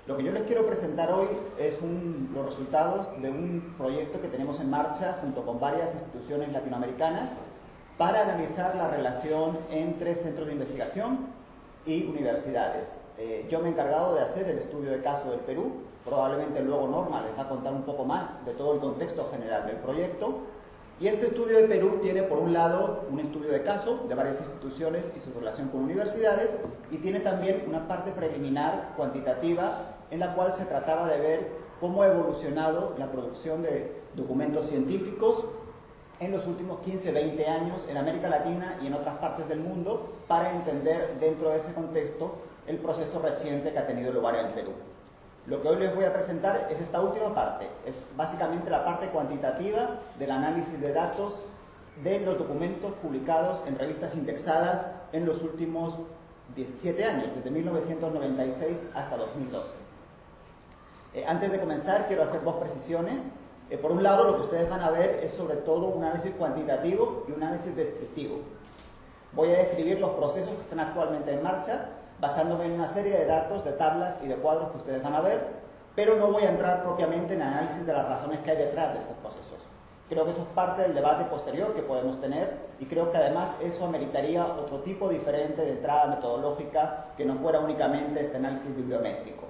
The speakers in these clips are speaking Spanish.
Lo que yo les quiero presentar hoy es los resultados de un proyecto que tenemos en marcha junto con varias instituciones latinoamericanas para analizar la relación entre centros de investigación y universidades. Yo me he encargado de hacer el estudio de caso del Perú. Probablemente luego Norma les va a contar un poco más de todo el contexto general del proyecto. Y este estudio de Perú tiene, por un lado, un estudio de caso de varias instituciones y su relación con universidades, y tiene también una parte preliminar cuantitativa en la cual se trataba de ver cómo ha evolucionado la producción de documentos científicos en los últimos 15-20 años en América Latina y en otras partes del mundo, para entender dentro de ese contexto el proceso reciente que ha tenido lugar en Perú. Lo que hoy les voy a presentar es esta última parte, es básicamente la parte cuantitativa del análisis de datos de los documentos publicados en revistas indexadas en los últimos 17 años, desde 1996 hasta 2012. Antes de comenzar, quiero hacer dos precisiones. Por un lado, lo que ustedes van a ver es sobre todo un análisis cuantitativo y un análisis descriptivo. Voy a describir los procesos que están actualmente en marcha, basándome en una serie de datos, de tablas y de cuadros que ustedes van a ver, pero no voy a entrar propiamente en análisis de las razones que hay detrás de estos procesos. Creo que eso es parte del debate posterior que podemos tener, y creo que además eso ameritaría otro tipo diferente de entrada metodológica que no fuera únicamente este análisis bibliométrico.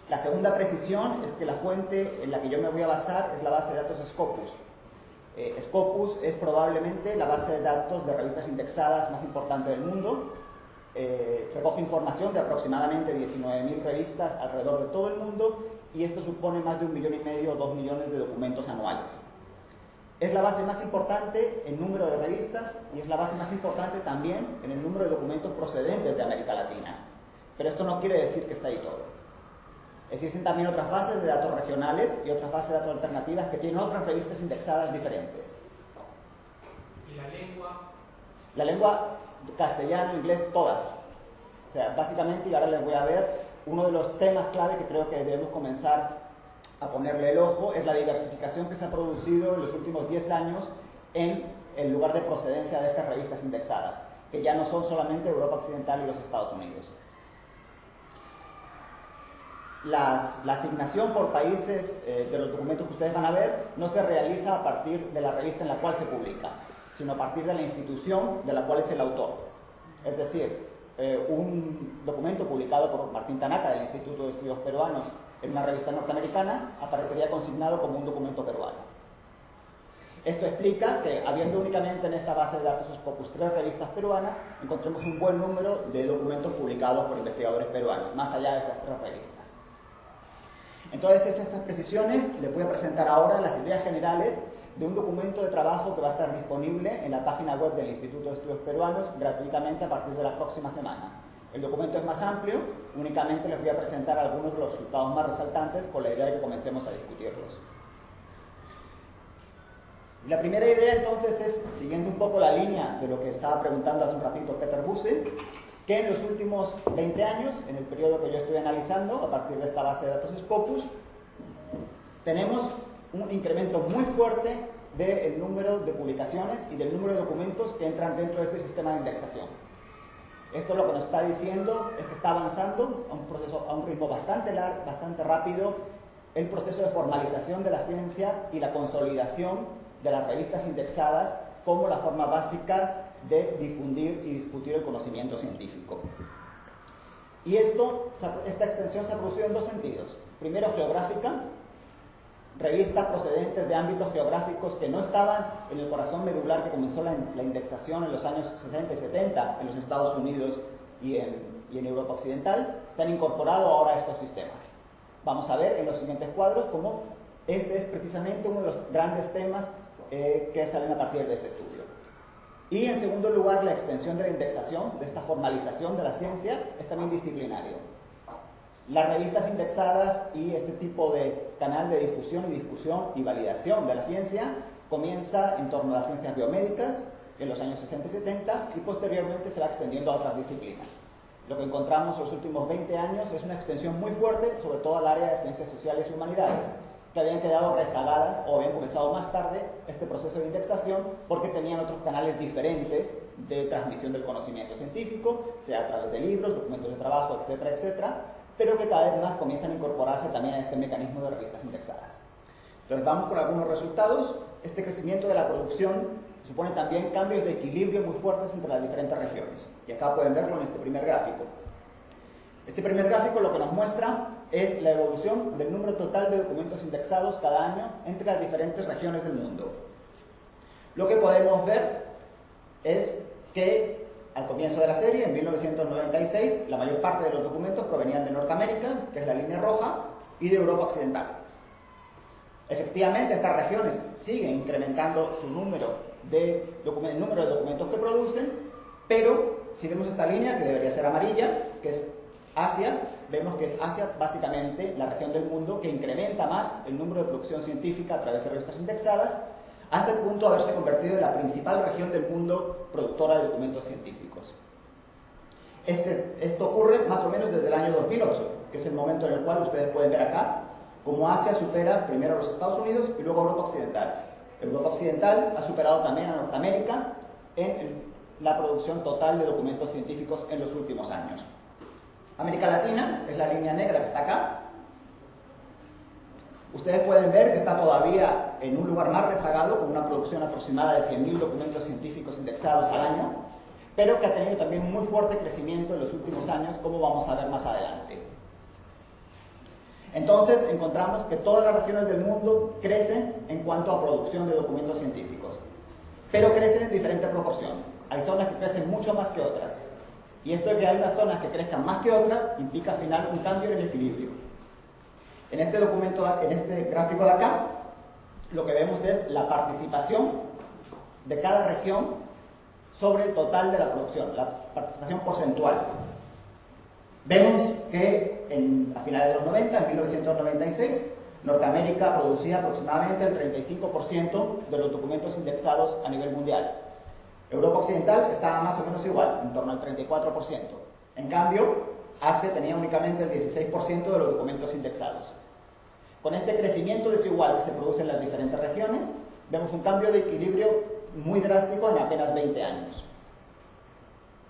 La segunda precisión es que la fuente en la que yo me voy a basar es la base de datos Scopus. Scopus es probablemente la base de datos de revistas indexadas más importante del mundo. Recoge información de aproximadamente 19.000 revistas alrededor de todo el mundo, y esto supone más de 1,5 millones o 2 millones de documentos anuales. Es la base más importante en número de revistas y es la base más importante también en el número de documentos procedentes de América Latina. Pero esto no quiere decir que está ahí todo. Existen también otras bases de datos regionales y otras bases de datos alternativas que tienen otras revistas indexadas diferentes. ¿Y la lengua? La lengua, castellano, inglés, todas. O sea, básicamente, y ahora les voy a ver, uno de los temas clave que creo que debemos comenzar a ponerle el ojo es la diversificación que se ha producido en los últimos 10 años en el lugar de procedencia de estas revistas indexadas, que ya no son solamente Europa Occidental y los Estados Unidos. La asignación por países de los documentos que ustedes van a ver no se realiza a partir de la revista en la cual se publica, sino a partir de la institución de la cual es el autor. Es decir, un documento publicado por Martín Tanaka del Instituto de Estudios Peruanos en una revista norteamericana aparecería consignado como un documento peruano. Esto explica que, habiendo únicamente en esta base de datos Scopus 3 revistas peruanas, encontremos un buen número de documentos publicados por investigadores peruanos, más allá de estas 3 revistas. Entonces, estas precisiones, les voy a presentar ahora las ideas generales de un documento de trabajo que va a estar disponible en la página web del Instituto de Estudios Peruanos gratuitamente a partir de la próxima semana. El documento es más amplio, únicamente les voy a presentar algunos de los resultados más resaltantes con la idea de que comencemos a discutirlos. La primera idea entonces es, siguiendo un poco la línea de lo que estaba preguntando hace un ratito Peter Buse, que en los últimos 20 años, en el periodo que yo estoy analizando, a partir de esta base de datos Scopus, tenemos un incremento muy fuerte del número de publicaciones y del número de documentos que entran dentro de este sistema de indexación. Esto lo que nos está diciendo es que está avanzando a un ritmo bastante rápido el proceso de formalización de la ciencia y la consolidación de las revistas indexadas como la forma básica de difundir y discutir el conocimiento científico. Y esta extensión se ha producido en dos sentidos. Primero, geográfica. Revistas procedentes de ámbitos geográficos que no estaban en el corazón medular que comenzó la indexación en los años 60 y 70 en los Estados Unidos y en Europa Occidental, se han incorporado ahora a estos sistemas. Vamos a ver en los siguientes cuadros cómo este es precisamente uno de los grandes temas que salen a partir de este estudio. Y en segundo lugar, la extensión de la indexación, de esta formalización de la ciencia, es también disciplinario. Las revistas indexadas y este tipo de canal de difusión y discusión y validación de la ciencia comienza en torno a las ciencias biomédicas en los años 60 y 70 y posteriormente se va extendiendo a otras disciplinas. Lo que encontramos en los últimos 20 años es una extensión muy fuerte, sobre todo al área de ciencias sociales y humanidades, que habían quedado rezagadas o habían comenzado más tarde este proceso de indexación porque tenían otros canales diferentes de transmisión del conocimiento científico, sea a través de libros, documentos de trabajo, etcétera, etcétera, pero que cada vez más comienzan a incorporarse también a este mecanismo de revistas indexadas. Entonces vamos con algunos resultados. Este crecimiento de la producción supone también cambios de equilibrio muy fuertes entre las diferentes regiones. Y acá pueden verlo en este primer gráfico. Este primer gráfico lo que nos muestra es la evolución del número total de documentos indexados cada año entre las diferentes regiones del mundo. Lo que podemos ver es que al comienzo de la serie, en 1996, la mayor parte de los documentos provenían de Norteamérica, que es la línea roja, y de Europa Occidental. Efectivamente, estas regiones siguen incrementando su número de documentos que producen, pero si vemos esta línea, que debería ser amarilla, que es Asia, vemos que es Asia básicamente la región del mundo que incrementa más el número de producción científica a través de revistas indexadas, hasta el punto de haberse convertido en la principal región del mundo productora de documentos científicos. Esto ocurre más o menos desde el año 2008, que es el momento en el cual ustedes pueden ver acá cómo Asia supera primero a los Estados Unidos y luego a Europa Occidental. Europa Occidental ha superado también a Norteamérica en la producción total de documentos científicos en los últimos años. América Latina es la línea negra que está acá. Ustedes pueden ver que está todavía en un lugar más rezagado, con una producción aproximada de 100.000 documentos científicos indexados al año, pero que ha tenido también un muy fuerte crecimiento en los últimos años, como vamos a ver más adelante. Entonces encontramos que todas las regiones del mundo crecen en cuanto a producción de documentos científicos, pero crecen en diferente proporción. Hay zonas que crecen mucho más que otras, y esto de que hay unas zonas que crezcan más que otras implica al final un cambio en el equilibrio. En este gráfico de acá, lo que vemos es la participación de cada región sobre el total de la producción, la participación porcentual. Vemos que a finales de los 90, en 1996, Norteamérica producía aproximadamente el 35% de los documentos indexados a nivel mundial. Europa Occidental estaba más o menos igual, en torno al 34%. En cambio, Asia tenía únicamente el 16% de los documentos indexados. Con este crecimiento desigual que se produce en las diferentes regiones, vemos un cambio de equilibrio muy drástico en apenas 20 años.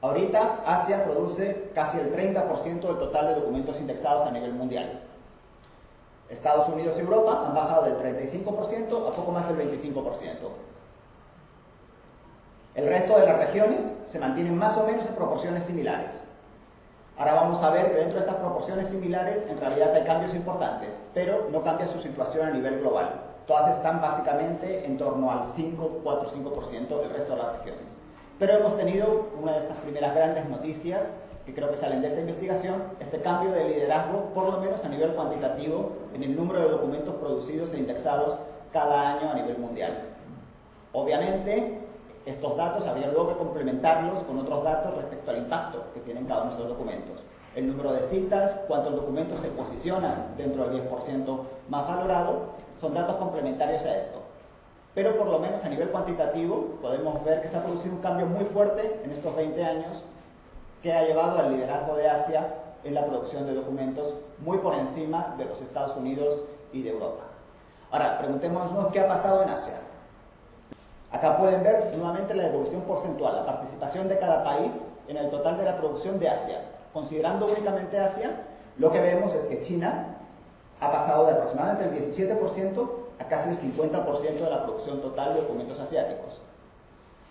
Ahorita, Asia produce casi el 30% del total de documentos indexados a nivel mundial. Estados Unidos y Europa han bajado del 35% a poco más del 25%. El resto de las regiones se mantienen más o menos en proporciones similares. Ahora vamos a ver que dentro de estas proporciones similares en realidad hay cambios importantes, pero no cambia su situación a nivel global. Todas están básicamente en torno al 5, 4, 5% del resto de las regiones. Pero hemos tenido una de estas primeras grandes noticias que creo que salen de esta investigación, este cambio de liderazgo, por lo menos a nivel cuantitativo, en el número de documentos producidos e indexados cada año a nivel mundial. Obviamente, estos datos habría luego que complementarlos con otros datos respecto al impacto que tienen cada uno de estos documentos. El número de citas, cuántos documentos se posicionan dentro del 10% más valorado, son datos complementarios a esto. Pero por lo menos a nivel cuantitativo podemos ver que se ha producido un cambio muy fuerte en estos 20 años que ha llevado al liderazgo de Asia en la producción de documentos muy por encima de los Estados Unidos y de Europa. Ahora, preguntémonos qué ha pasado en Asia. Acá pueden ver nuevamente la evolución porcentual, la participación de cada país en el total de la producción de Asia. Considerando únicamente Asia, lo que vemos es que China ha pasado de aproximadamente el 17% a casi el 50% de la producción total de documentos asiáticos.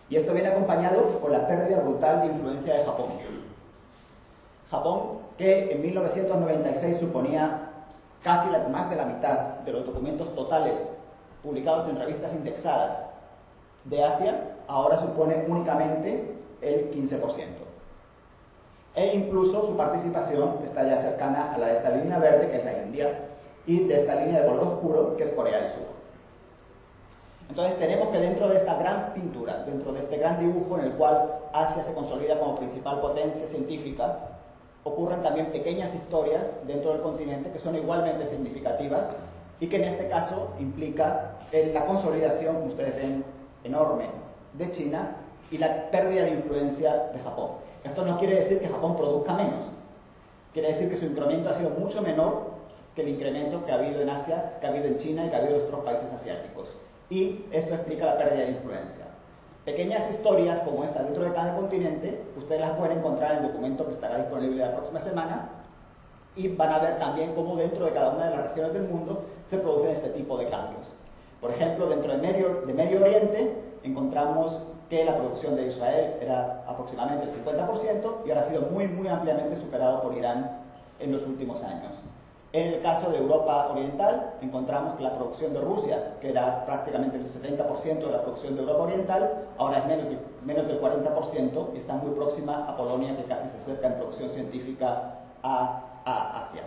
Y esto viene acompañado con la pérdida brutal de influencia de Japón. Japón, que en 1996 suponía casi más de la mitad de los documentos totales publicados en revistas indexadas de Asia, ahora supone únicamente el 15%. E incluso su participación está ya cercana a la de esta línea verde, que es la India, y de esta línea de color oscuro, que es Corea del Sur. Entonces tenemos que dentro de esta gran pintura, dentro de este gran dibujo en el cual Asia se consolida como principal potencia científica, ocurren también pequeñas historias dentro del continente que son igualmente significativas y que en este caso implica la consolidación, como ustedes ven, enorme de China y la pérdida de influencia de Japón. Esto no quiere decir que Japón produzca menos, quiere decir que su incremento ha sido mucho menor que el incremento que ha habido en Asia, que ha habido en China y que ha habido en otros países asiáticos. Y esto explica la pérdida de influencia. Pequeñas historias como esta dentro de cada continente, ustedes las pueden encontrar en el documento que estará disponible la próxima semana, y van a ver también cómo dentro de cada una de las regiones del mundo se producen este tipo de cambios. Por ejemplo, dentro de Medio Oriente encontramos que la producción de Israel era aproximadamente el 50% y ahora ha sido muy ampliamente superado por Irán en los últimos años. En el caso de Europa Oriental, encontramos que la producción de Rusia, que era prácticamente el 70% de la producción de Europa Oriental, ahora es menos del 40% y está muy próxima a Polonia, que casi se acerca en producción científica a Asia.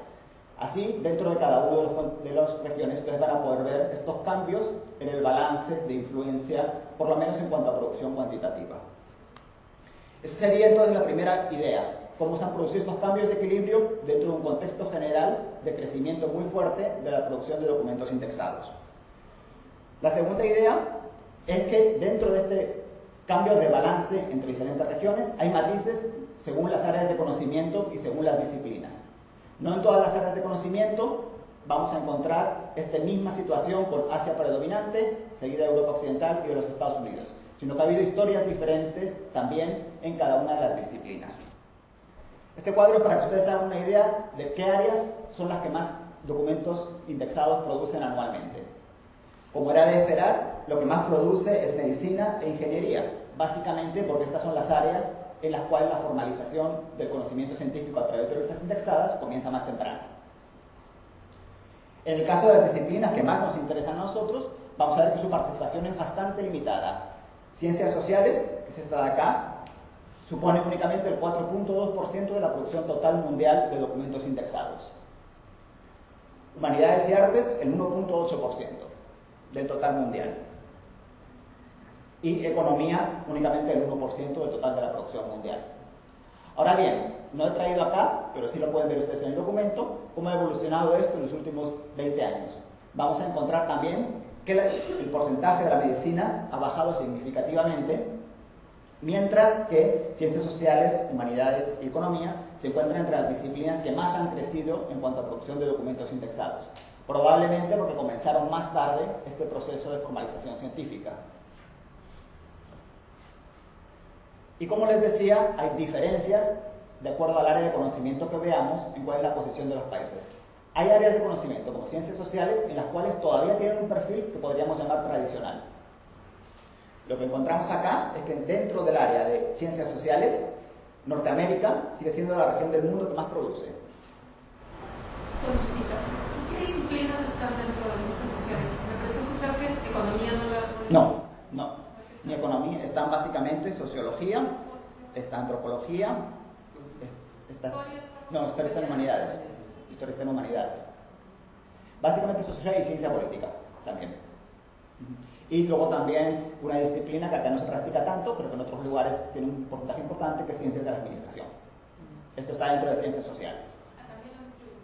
Así, dentro de cada una de las regiones, ustedes van a poder ver estos cambios en el balance de influencia, por lo menos en cuanto a producción cuantitativa. Esa sería entonces la primera idea. Cómo se han producido estos cambios de equilibrio dentro de un contexto general de crecimiento muy fuerte de la producción de documentos indexados. La segunda idea es que dentro de este cambio de balance entre diferentes regiones hay matices según las áreas de conocimiento y según las disciplinas. No en todas las áreas de conocimiento vamos a encontrar esta misma situación con Asia predominante, seguida de Europa Occidental y de los Estados Unidos, sino que ha habido historias diferentes también en cada una de las disciplinas. Este cuadro es para que ustedes hagan una idea de qué áreas son las que más documentos indexados producen anualmente. Como era de esperar, lo que más produce es medicina e ingeniería, básicamente porque estas son las áreas en las cuales la formalización del conocimiento científico a través de revistas indexadas comienza más temprano. En el caso de las disciplinas que más nos interesan a nosotros, vamos a ver que su participación es bastante limitada. Ciencias sociales, que es esta de acá, supone únicamente el 4.2% de la producción total mundial de documentos indexados. Humanidades y artes, el 1.8% del total mundial. Y economía, únicamente el 1% del total de la producción mundial. Ahora bien, no he traído acá, pero sí lo pueden ver ustedes en el documento, cómo ha evolucionado esto en los últimos 20 años. Vamos a encontrar también que el porcentaje de la medicina ha bajado significativamente, mientras que ciencias sociales, humanidades y economía se encuentran entre las disciplinas que más han crecido en cuanto a producción de documentos indexados, probablemente porque comenzaron más tarde este proceso de formalización científica. Y como les decía, hay diferencias de acuerdo al área de conocimiento que veamos en cuál es la posición de los países. Hay áreas de conocimiento como ciencias sociales en las cuales todavía tienen un perfil que podríamos llamar tradicional. Lo que encontramos acá es que dentro del área de ciencias sociales, Norteamérica sigue siendo la región del mundo que más produce. Consultita, ¿qué disciplinas están dentro de ciencias sociales? Me pareció escuchar que economía no la... No, ni economía, están básicamente sociología, está antropología, historia está en humanidades. Historia está en humanidades. Básicamente sociología y ciencia política también. Y luego también una disciplina que acá no se practica tanto, pero que en otros lugares tiene un porcentaje importante, que es ciencias de la administración. Esto está dentro de ciencias sociales.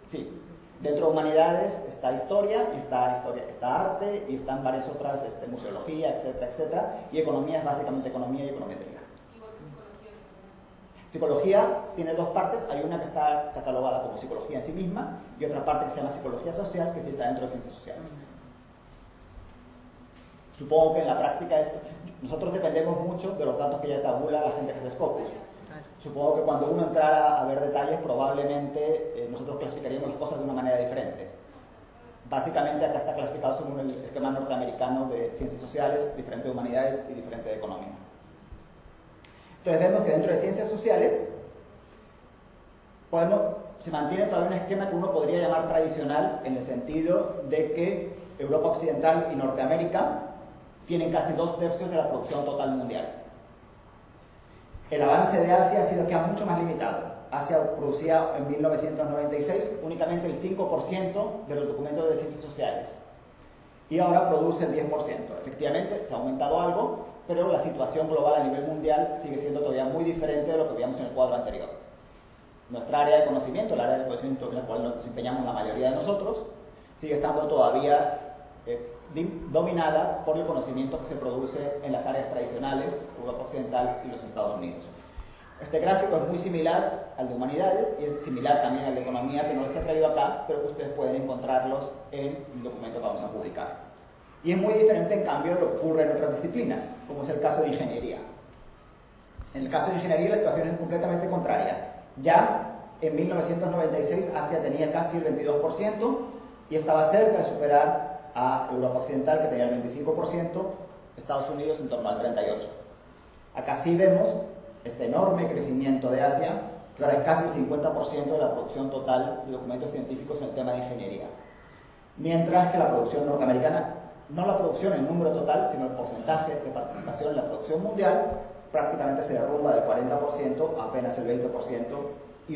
Sí. Dentro de humanidades está historia, está arte, y están varias otras, museología, etcétera, etcétera. Y economía es básicamente economía y econometría. Psicología tiene dos partes. Hay una que está catalogada como psicología en sí misma y otra parte que se llama psicología social, que sí está dentro de ciencias sociales. Supongo que en la práctica nosotros dependemos mucho de los datos que ya tabula la gente que hace Scopus. Supongo que cuando uno entrara a ver detalles, probablemente nosotros clasificaríamos las cosas de una manera diferente. Básicamente acá está clasificado según el esquema norteamericano de ciencias sociales, diferente de humanidades y diferente de economía. Entonces vemos que dentro de ciencias sociales se mantiene todavía un esquema que uno podría llamar tradicional, en el sentido de que Europa Occidental y Norteamérica tienen casi 2/3 de la producción total mundial. El avance de Asia ha sido queda mucho más limitado. Asia producía en 1996 únicamente el 5% de los documentos de ciencias sociales y ahora produce el 10%. Efectivamente, se ha aumentado algo, pero la situación global a nivel mundial sigue siendo todavía muy diferente de lo que veíamos en el cuadro anterior. Nuestra área de conocimiento, el área de conocimiento en la cual nos desempeñamos la mayoría de nosotros, sigue estando todavía dominada por el conocimiento que se produce en las áreas tradicionales, Europa Occidental y los Estados Unidos. Este gráfico es muy similar al de humanidades y es similar también al de economía, que no les he traído acá, pero que ustedes pueden encontrarlos en el documento que vamos a publicar. Y es muy diferente, en cambio, lo que ocurre en otras disciplinas, como es el caso de ingeniería. En el caso de ingeniería la situación es completamente contraria. Ya en 1996 Asia tenía casi el 22% y estaba cerca de superar a Europa Occidental, que tenía el 25%, Estados Unidos en torno al 38%. Acá sí vemos este enorme crecimiento de Asia, que ahora es casi el 50% de la producción total de documentos científicos en el tema de ingeniería. Mientras que la producción norteamericana, no la producción en número total, sino el porcentaje de participación en la producción mundial, prácticamente se derrumba del 40% a apenas el 20%, y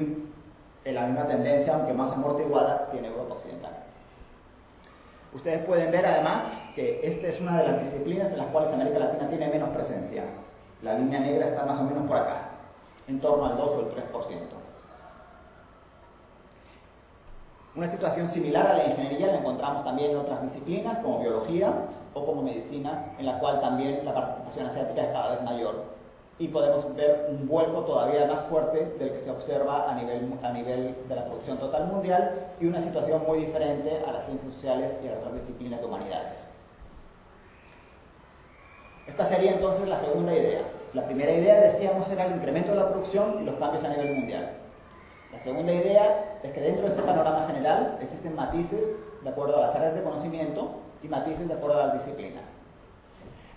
en la misma tendencia, aunque más amortiguada, tiene Europa Occidental. Ustedes pueden ver además que esta es una de las disciplinas en las cuales América Latina tiene menos presencia. La línea negra está más o menos por acá, en torno al 2 o el 3%. Una situación similar a la ingeniería la encontramos también en otras disciplinas, como biología o como medicina, en la cual también la participación asiática es cada vez mayor. Y podemos ver un vuelco todavía más fuerte del que se observa a nivel de la producción total mundial, y una situación muy diferente a las ciencias sociales y a las otras disciplinas de humanidades. Esta sería entonces la segunda idea. La primera idea, decíamos, era el incremento de la producción y los cambios a nivel mundial. La segunda idea es que dentro de este panorama general existen matices de acuerdo a las áreas de conocimiento y matices de acuerdo a las disciplinas.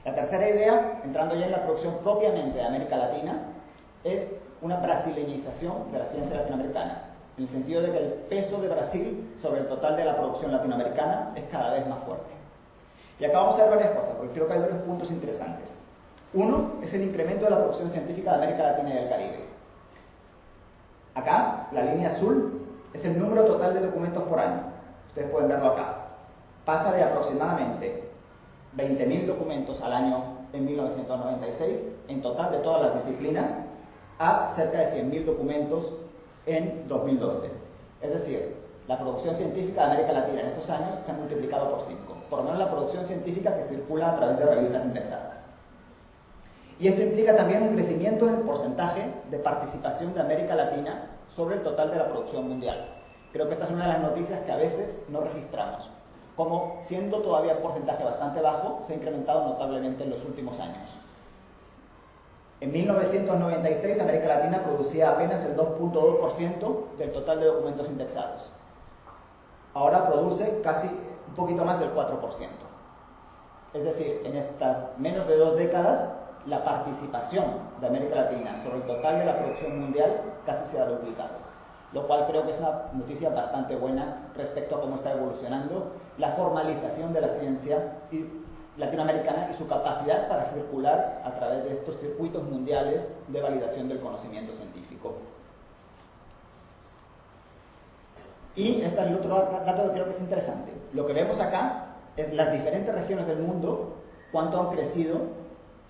La tercera idea, entrando ya en la producción propiamente de América Latina, es una brasileñización de la ciencia latinoamericana, en el sentido de que el peso de Brasil sobre el total de la producción latinoamericana es cada vez más fuerte. Y acá vamos a ver varias cosas, porque creo que hay varios puntos interesantes. Uno es el incremento de la producción científica de América Latina y del Caribe. Acá, la línea azul es el número total de documentos por año. Ustedes pueden verlo acá. Pasa de aproximadamente 20.000 documentos al año en 1996, en total de todas las disciplinas, a cerca de 100.000 documentos en 2012. Es decir, la producción científica de América Latina en estos años se ha multiplicado por 5. Por lo menos la producción científica que circula a través de revistas indexadas. Y esto implica también un crecimiento en el porcentaje de participación de América Latina sobre el total de la producción mundial. Creo que esta es una de las noticias que a veces no registramos. Como, siendo todavía un porcentaje bastante bajo, se ha incrementado notablemente en los últimos años. En 1996, América Latina producía apenas el 2.2% del total de documentos indexados. Ahora produce casi un poquito más del 4%. Es decir, en estas menos de 2 décadas, la participación de América Latina sobre el total de la producción mundial casi se ha duplicado, lo cual creo que es una noticia bastante buena respecto a cómo está evolucionando la formalización de la ciencia latinoamericana y su capacidad para circular a través de estos circuitos mundiales de validación del conocimiento científico. Y este es el otro dato que creo que es interesante. Lo que vemos acá es las diferentes regiones del mundo, cuánto han crecido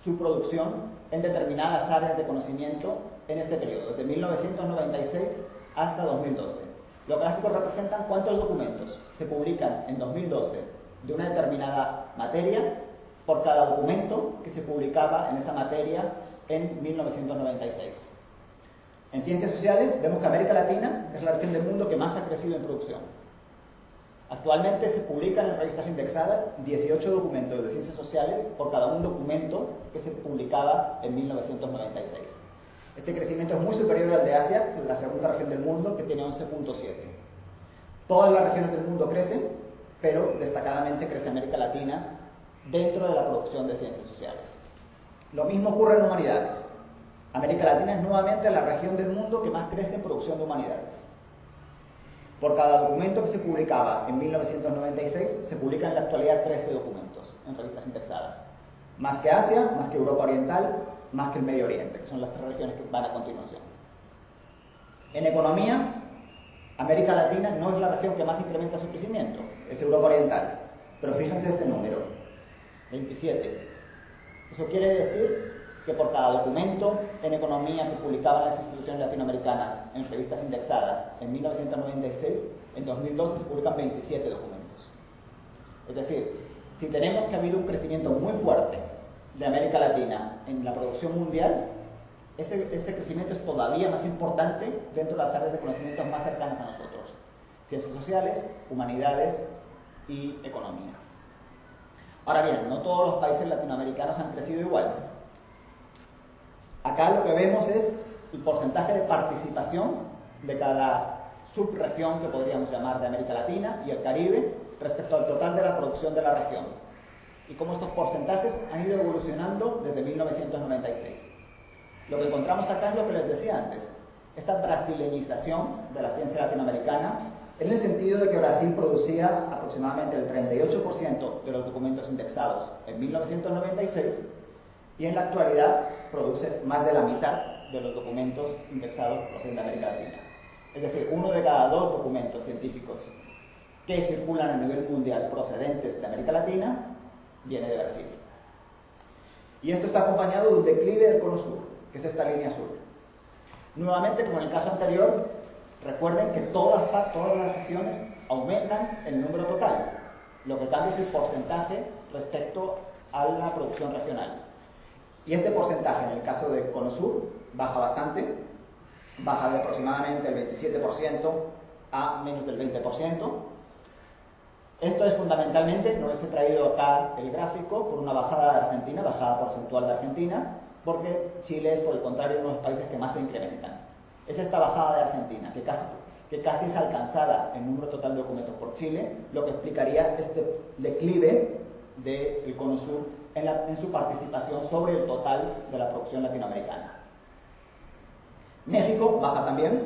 su producción en determinadas áreas de conocimiento en este periodo, desde 1996 hasta 2012. Los gráficos representan cuántos documentos se publican en 2012 de una determinada materia por cada documento que se publicaba en esa materia en 1996. En ciencias sociales vemos que América Latina es la región del mundo que más ha crecido en producción. Actualmente se publican en revistas indexadas 18 documentos de ciencias sociales por cada un documento que se publicaba en 1996. Este crecimiento es muy superior al de Asia, que es la segunda región del mundo, que tiene 11.7. Todas las regiones del mundo crecen, pero destacadamente crece América Latina dentro de la producción de ciencias sociales. Lo mismo ocurre en humanidades. América Latina es nuevamente la región del mundo que más crece en producción de humanidades. Por cada documento que se publicaba en 1996, se publican en la actualidad 13 documentos en revistas indexadas. Más que Asia, más que Europa Oriental, más que el Medio Oriente, que son las 3 regiones que van a continuación. En economía, América Latina no es la región que más incrementa su crecimiento, es Europa Oriental. Pero fíjense este número, 27. Eso quiere decir que por cada documento en economía que publicaban las instituciones latinoamericanas en revistas indexadas en 1996, en 2012 se publican 27 documentos. Es decir, si tenemos que ha habido un crecimiento muy fuerte de América Latina en la producción mundial, ese crecimiento es todavía más importante dentro de las áreas de conocimientos más cercanas a nosotros: ciencias sociales, humanidades y economía. Ahora bien, no todos los países latinoamericanos han crecido igual. Acá lo que vemos es el porcentaje de participación de cada subregión que podríamos llamar de América Latina y el Caribe respecto al total de la producción de la región, y cómo estos porcentajes han ido evolucionando desde 1996. Lo que encontramos acá es lo que les decía antes, esta brasilenización de la ciencia latinoamericana, en el sentido de que Brasil producía aproximadamente el 38% de los documentos indexados en 1996 y en la actualidad produce más de la mitad de los documentos indexados proceden de América Latina. Es decir, 1 de cada 2 documentos científicos que circulan a nivel mundial procedentes de América Latina viene de Brasil. Y esto está acompañado de un declive del cono sur, que es esta línea azul. Nuevamente, como en el caso anterior, recuerden que todas las regiones aumentan el número total. Lo que cambia es el porcentaje respecto a la producción regional. Y este porcentaje, en el caso del cono sur, baja bastante, baja de aproximadamente el 27% a menos del 20%. Esto es fundamentalmente, no les he traído acá el gráfico, por una bajada de Argentina, bajada porcentual de Argentina, porque Chile es, por el contrario, uno de los países que más se incrementan. Es esta bajada de Argentina, que casi es alcanzada en número total de documentos por Chile, lo que explicaría este declive del cono sur en su participación sobre el total de la producción latinoamericana. México baja también,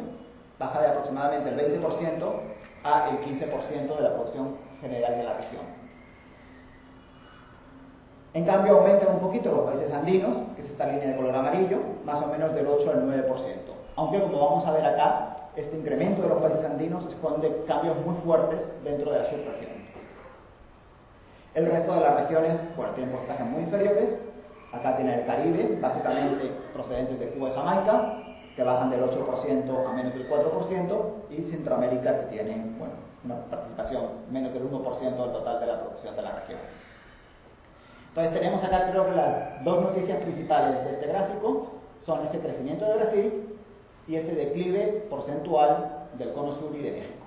baja de aproximadamente el 20% a el 15% de la producción general de la región. En cambio, aumentan un poquito los países andinos, que es esta línea de color amarillo, más o menos del 8 al 9%. Aunque, como vamos a ver acá, este incremento de los países andinos esconde cambios muy fuertes dentro de la subregión. El resto de las regiones, bueno, tienen porcentajes muy inferiores. Acá tiene el Caribe, básicamente procedentes de Cuba y Jamaica, que bajan del 8% a menos del 4%, y Centroamérica, que tiene, bueno, una participación menos del 1% del total de la producción de la región. Entonces tenemos acá, creo que las dos noticias principales de este gráfico son ese crecimiento de Brasil y ese declive porcentual del cono sur y de México.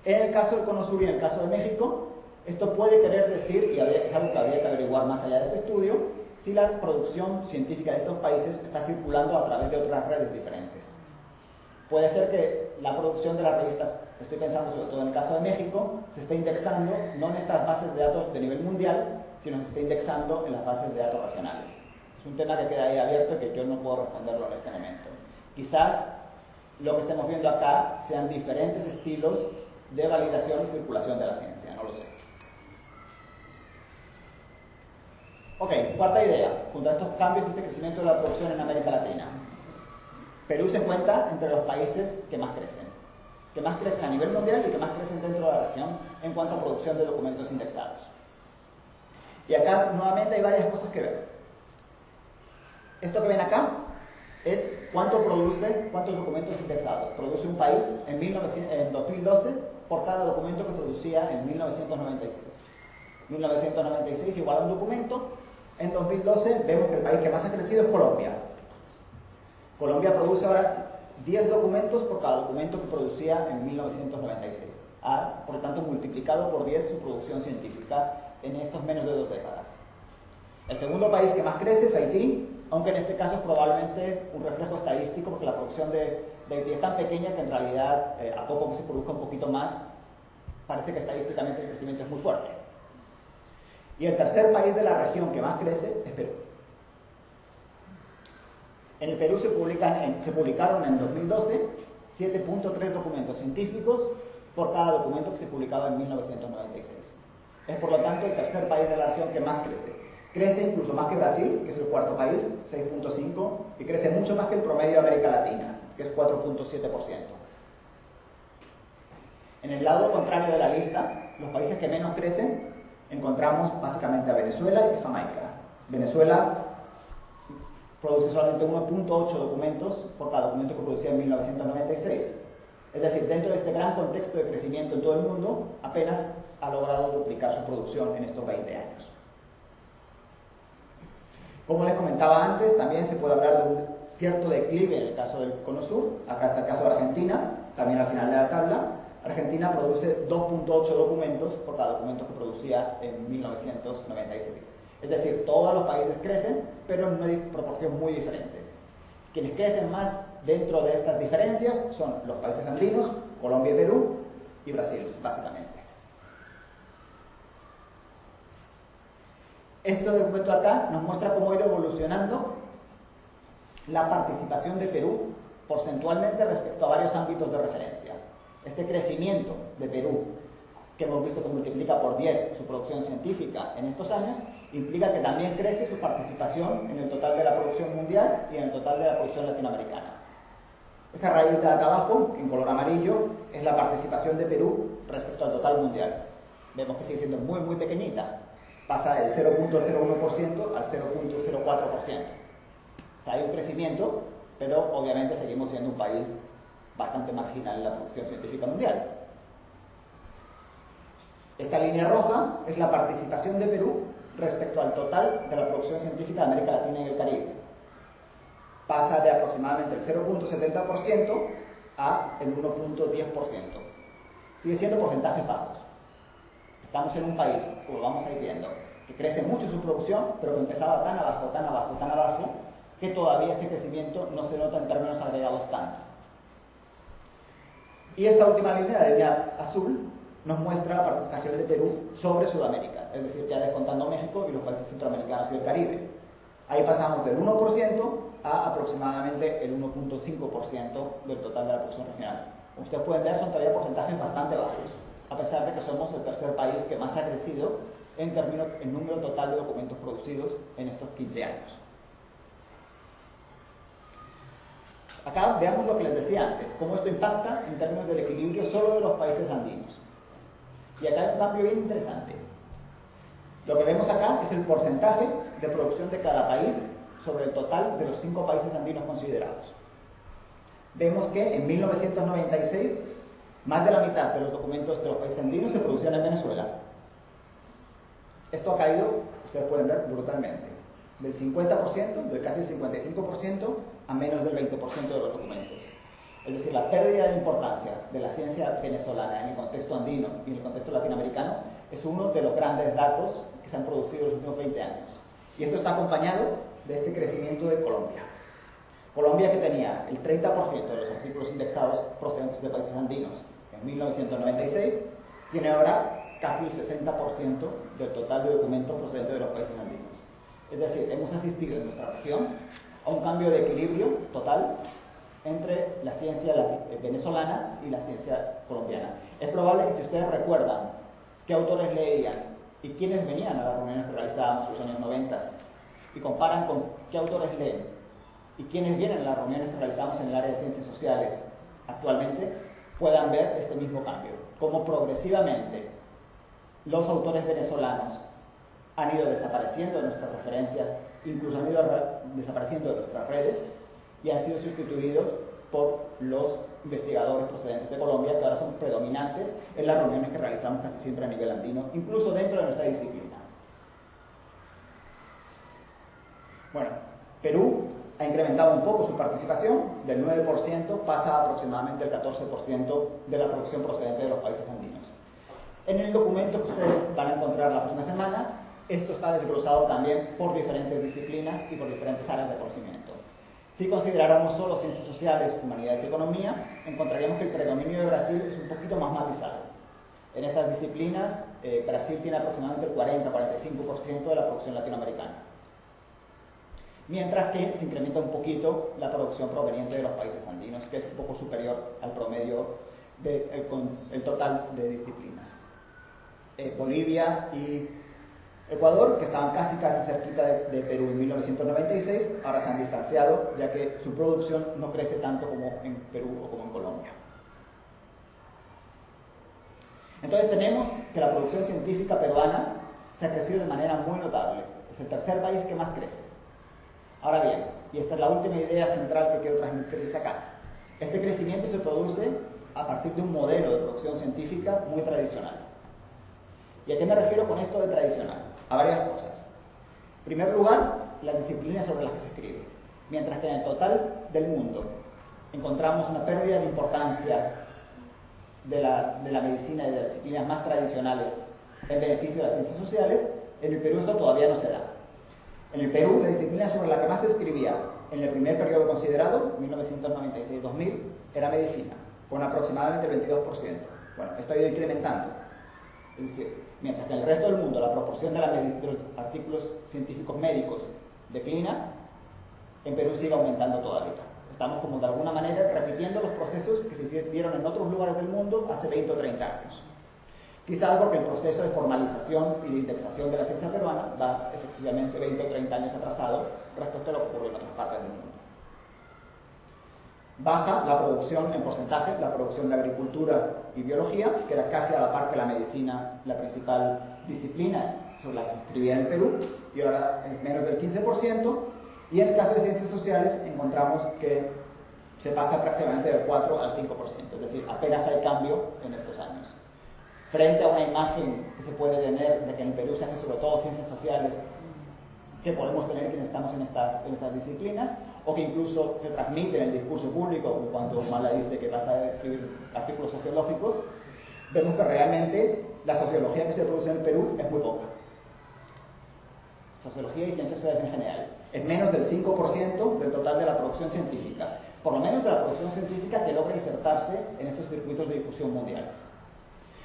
En el caso del cono sur y en el caso de México, esto puede querer decir, y es algo que habría que averiguar más allá de este estudio, si la producción científica de estos países está circulando a través de otras redes diferentes. Puede ser que la producción de las revistas, estoy pensando sobre todo en el caso de México, se esté indexando no en estas bases de datos de nivel mundial, sino se esté indexando en las bases de datos regionales. Es un tema que queda ahí abierto y que yo no puedo responderlo en este momento. Quizás lo que estemos viendo acá sean diferentes estilos de validación y circulación de la ciencia, no lo sé. Ok, cuarta idea, junto a estos cambios y este crecimiento de la producción en América Latina. Perú se encuentra entre los países que más crecen a nivel mundial y que más crecen dentro de la región en cuanto a producción de documentos indexados. Y acá nuevamente hay varias cosas que ver. Esto que ven acá es cuántos documentos indexados produce un país en 2012 por cada documento que producía en 1996. 1996 igual a un documento. En 2012 vemos que el país que más ha crecido es Colombia. Colombia produce ahora 10 documentos por cada documento que producía en 1996. Ha, por lo tanto, multiplicado por 10 su producción científica en estos menos de 2 décadas. El segundo país que más crece es Haití, aunque en este caso es probablemente un reflejo estadístico porque la producción de Haití es tan pequeña que en realidad, a poco que se produzca un poquito más, parece que estadísticamente el crecimiento es muy fuerte. Y el tercer país de la región que más crece es Perú. En el Perú se publicaron en 2012 7.3 documentos científicos por cada documento que se publicaba en 1996. Es por lo tanto el tercer país de la región que más crece. Crece incluso más que Brasil, que es el cuarto país, 6.5, y crece mucho más que el promedio de América Latina, que es 4.7%. En el lado contrario de la lista, los países que menos crecen, encontramos básicamente a Venezuela y Jamaica. Venezuela produce solamente 1.8 documentos por cada documento que producía en 1996. Es decir, dentro de este gran contexto de crecimiento en todo el mundo, apenas ha logrado duplicar su producción en estos 20 años. Como les comentaba antes, también se puede hablar de un cierto declive en el caso del Cono Sur. Acá está el caso de Argentina, también al final de la tabla. Argentina produce 2.8 documentos por cada documento que producía en 1996. Es decir, todos los países crecen, pero en una proporción muy diferente. Quienes crecen más dentro de estas diferencias son los países andinos, Colombia y Perú, y Brasil, básicamente. Este documento de acá nos muestra cómo ha ido evolucionando la participación de Perú porcentualmente respecto a varios ámbitos de referencia. Este crecimiento de Perú, que hemos visto que multiplica por 10 su producción científica en estos años, implica que también crece su participación en el total de la producción mundial y en el total de la producción latinoamericana. Esta rayita de acá abajo, en color amarillo, es la participación de Perú respecto al total mundial. Vemos que sigue siendo muy, muy pequeñita. Pasa del 0.01% al 0.04%. O sea, hay un crecimiento, pero obviamente seguimos siendo un país bastante marginal en la producción científica mundial. Esta línea roja es la participación de Perú respecto al total de la producción científica de América Latina y el Caribe. Pasa de aproximadamente el 0.70% a el 1.10%. Sigue siendo porcentajes bajos. Estamos en un país, como vamos a ir viendo, que crece mucho su producción, pero que empezaba tan abajo, tan abajo, tan abajo, que todavía ese crecimiento no se nota en términos agregados tanto. Y esta última línea, la línea azul, nos muestra la participación de Perú sobre Sudamérica, es decir, ya descontando México y los países centroamericanos y el Caribe. Ahí pasamos del 1% a aproximadamente el 1.5% del total de la producción regional. Como ustedes pueden ver, son todavía porcentajes bastante bajos, a pesar de que somos el tercer país que más ha crecido en número total de documentos producidos en estos 15 años. Acá veamos lo que les decía antes, cómo esto impacta en términos del equilibrio solo de los países andinos. Y acá hay un cambio bien interesante. Lo que vemos acá es el porcentaje de producción de cada país sobre el total de los 5 países andinos considerados. Vemos que en 1996 más de la mitad de los documentos de los países andinos se producían en Venezuela. Esto ha caído, ustedes pueden ver, brutalmente. Del 50%, de casi el 55%, a menos del 20% de los documentos. Es decir, la pérdida de importancia de la ciencia venezolana en el contexto andino y en el contexto latinoamericano es uno de los grandes datos que se han producido en los últimos 20 años. Y esto está acompañado de este crecimiento de Colombia. Colombia, que tenía el 30% de los artículos indexados procedentes de países andinos en 1996, tiene ahora casi el 60% del total de documentos procedentes de los países andinos. Es decir, hemos asistido en nuestra región a un cambio de equilibrio total entre la ciencia venezolana y la ciencia colombiana. Es probable que, si ustedes recuerdan qué autores leían y quiénes venían a las reuniones que realizábamos en los años 90 y comparan con qué autores leen y quiénes vienen a las reuniones que realizamos en el área de ciencias sociales actualmente, puedan ver este mismo cambio, cómo progresivamente los autores venezolanos han ido desapareciendo de nuestras referencias, incluso han ido desapareciendo de nuestras redes, y han sido sustituidos por los investigadores procedentes de Colombia, que ahora son predominantes en las reuniones que realizamos casi siempre a nivel andino, incluso dentro de nuestra disciplina. Bueno, Perú ha incrementado un poco su participación, del 9% pasa a aproximadamente el 14% de la producción procedente de los países andinos. En el documento que ustedes van a encontrar la próxima semana, esto está desglosado también por diferentes disciplinas y por diferentes áreas de conocimiento. Si consideráramos solo ciencias sociales, humanidades y economía, encontraríamos que el predominio de Brasil es un poquito más matizado. En estas disciplinas, Brasil tiene aproximadamente el 40-45% de la producción latinoamericana. Mientras que se incrementa un poquito la producción proveniente de los países andinos, que es un poco superior al promedio del total de disciplinas. Bolivia y Ecuador, que estaban casi cerquita de Perú en 1996, ahora se han distanciado, ya que su producción no crece tanto como en Perú o como en Colombia. Entonces tenemos que la producción científica peruana se ha crecido de manera muy notable. Es el tercer país que más crece. Ahora bien, y esta es la última idea central que quiero transmitirles acá, este crecimiento se produce a partir de un modelo de producción científica muy tradicional. ¿Y a qué me refiero con esto de tradicional? A varias cosas. En primer lugar, las disciplinas sobre las que se escribe. Mientras que en el total del mundo encontramos una pérdida de importancia de la medicina y de las disciplinas más tradicionales en beneficio de las ciencias sociales, en el Perú esto todavía no se da. En el Perú, la disciplina sobre la que más se escribía en el primer periodo considerado, 1996-2000, era medicina, con aproximadamente el 22%. Bueno, esto ha ido incrementando. Es decir, mientras que en el resto del mundo la proporción de los artículos científicos médicos declina, en Perú sigue aumentando todavía. Estamos como de alguna manera repitiendo los procesos que se dieron en otros lugares del mundo hace 20 o 30 años. Quizás porque el proceso de formalización y de indexación de la ciencia peruana va efectivamente 20 o 30 años atrasado respecto a lo que ocurre en otras partes del mundo. Baja la producción en porcentaje, la producción de agricultura y biología, que era casi a la par que la medicina, la principal disciplina sobre la que se escribía en el Perú, y ahora es menos del 15%, y en el caso de ciencias sociales encontramos que se pasa prácticamente del 4 al 5%, es decir, apenas hay cambio en estos años. Frente a una imagen que se puede tener de que en el Perú se hace sobre todo ciencias sociales, que podemos tener quienes estamos en estas disciplinas, o que incluso se transmite en el discurso público cuando Mala dice que basta de escribir artículos sociológicos, vemos que realmente la sociología que se produce en el Perú es muy poca. Sociología y ciencias sociales en general. Es menos del 5% del total de la producción científica, por lo menos de la producción científica que logra insertarse en estos circuitos de difusión mundiales.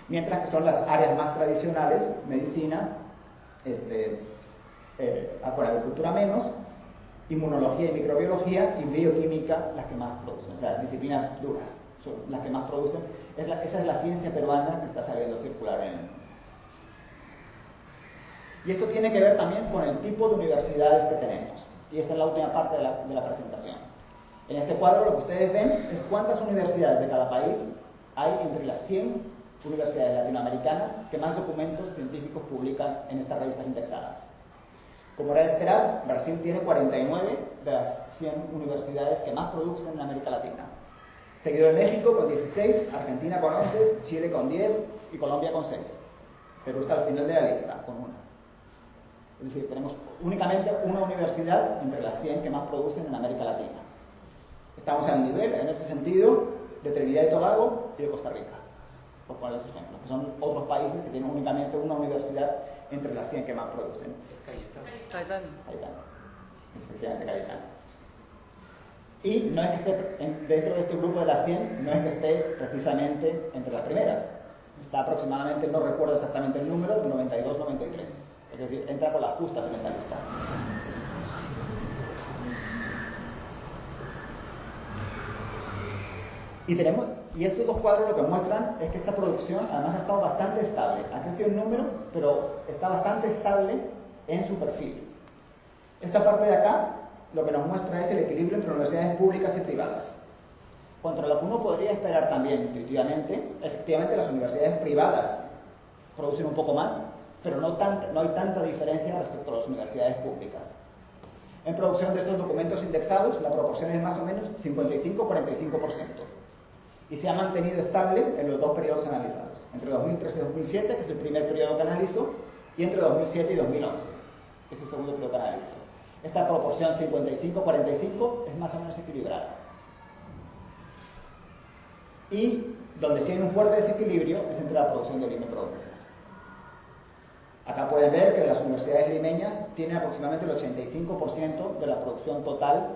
Mientras que son las áreas más tradicionales, medicina, con agricultura menos, inmunología y microbiología y bioquímica las que más producen, o sea, disciplinas duras son las que más producen. Esa es la ciencia peruana que está saliendo a circular en el mundo. Y esto tiene que ver también con el tipo de universidades que tenemos. Y esta es la última parte de la presentación. En este cuadro lo que ustedes ven es cuántas universidades de cada país hay entre las 100 universidades latinoamericanas que más documentos científicos publican en estas revistas indexadas. Como era de esperar, Brasil tiene 49 de las 100 universidades que más producen en América Latina. Seguido de México con 16, Argentina con 11, Chile con 10 y Colombia con 6. Perú está al final de la lista, con 1. Es decir, tenemos únicamente una universidad entre las 100 que más producen en América Latina. Estamos al nivel, en ese sentido, de Trinidad y Tobago y de Costa Rica, por poner los ejemplos, que son otros países que tienen únicamente una universidad entre las 100 que más producen. Es Cayetano. Efectivamente, Cayetano. Y no es que esté dentro de este grupo de las 100, no es que esté precisamente entre las primeras. Está aproximadamente, no recuerdo exactamente el número, 92, 93. Es decir, entra por las justas en esta lista. Y estos dos cuadros lo que muestran es que esta producción además ha estado bastante estable. Ha crecido en número, pero está bastante estable en su perfil. Esta parte de acá lo que nos muestra es el equilibrio entre universidades públicas y privadas. Contra lo que uno podría esperar también intuitivamente, efectivamente las universidades privadas producen un poco más, pero no hay tanta diferencia respecto a las universidades públicas. En producción de estos documentos indexados, la proporción es más o menos 55-45%. Y se ha mantenido estable en los dos periodos analizados, entre 2003 y 2007, que es el primer periodo que analizo, y entre 2007 y 2011, que es el segundo periodo que analizo. Esta proporción 55-45 es más o menos equilibrada. Y donde sí hay un fuerte desequilibrio es entre la producción de Lima y Provincias. Acá pueden ver que las universidades limeñas tienen aproximadamente el 85% de la producción total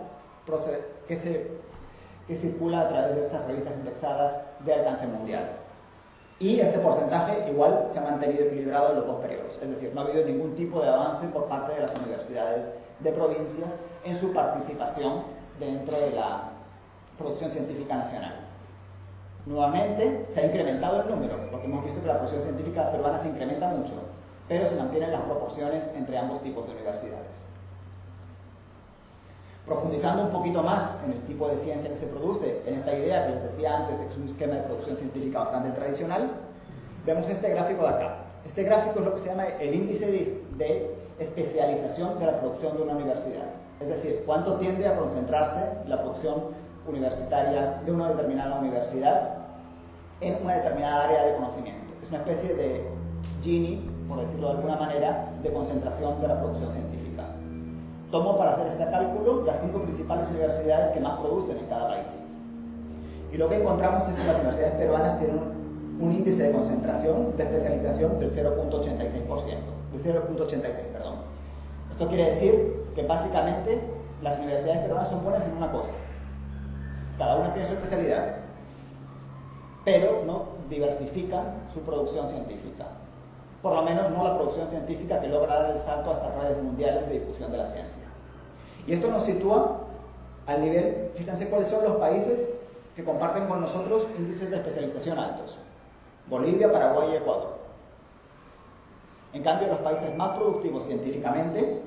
que circula a través de estas revistas indexadas de alcance mundial. Y este porcentaje igual se ha mantenido equilibrado en los dos periodos, es decir, no ha habido ningún tipo de avance por parte de las universidades de provincias en su participación dentro de la producción científica nacional. Nuevamente se ha incrementado el número, porque hemos visto que la producción científica peruana se incrementa mucho, pero se mantienen las proporciones entre ambos tipos de universidades. Profundizando un poquito más en el tipo de ciencia que se produce, en esta idea que les decía antes de que es un esquema de producción científica bastante tradicional, vemos este gráfico de acá. Este gráfico es lo que se llama el índice de especialización de la producción de una universidad. Es decir, cuánto tiende a concentrarse la producción universitaria de una determinada universidad en una determinada área de conocimiento. Es una especie de Gini, por decirlo de alguna manera, de concentración de la producción científica. Tomo para hacer este cálculo las 5 principales universidades que más producen en cada país. Y lo que encontramos es que las universidades peruanas tienen un índice de concentración de especialización del 0.86%. Del 0.86, perdón. Esto quiere decir que básicamente las universidades peruanas son buenas en una cosa. Cada una tiene su especialidad, pero no diversifican su producción científica. Por lo menos no la producción científica que logra dar el salto hasta redes mundiales de difusión de la ciencia. Y esto nos sitúa al nivel, fíjense cuáles son los países que comparten con nosotros índices de especialización altos: Bolivia, Paraguay y Ecuador. En cambio, los países más productivos científicamente,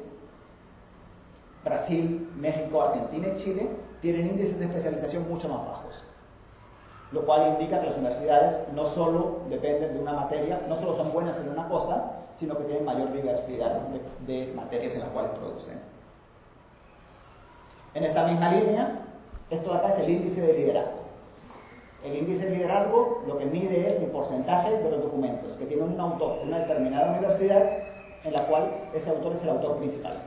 Brasil, México, Argentina y Chile, tienen índices de especialización mucho más bajos, lo cual indica que las universidades no solo dependen de una materia, no solo son buenas en una cosa, sino que tienen mayor diversidad de materias en las cuales producen. En esta misma línea, esto de acá es el índice de liderazgo. El índice de liderazgo lo que mide es el porcentaje de los documentos que tiene un autor de una determinada universidad en la cual ese autor es el autor principal.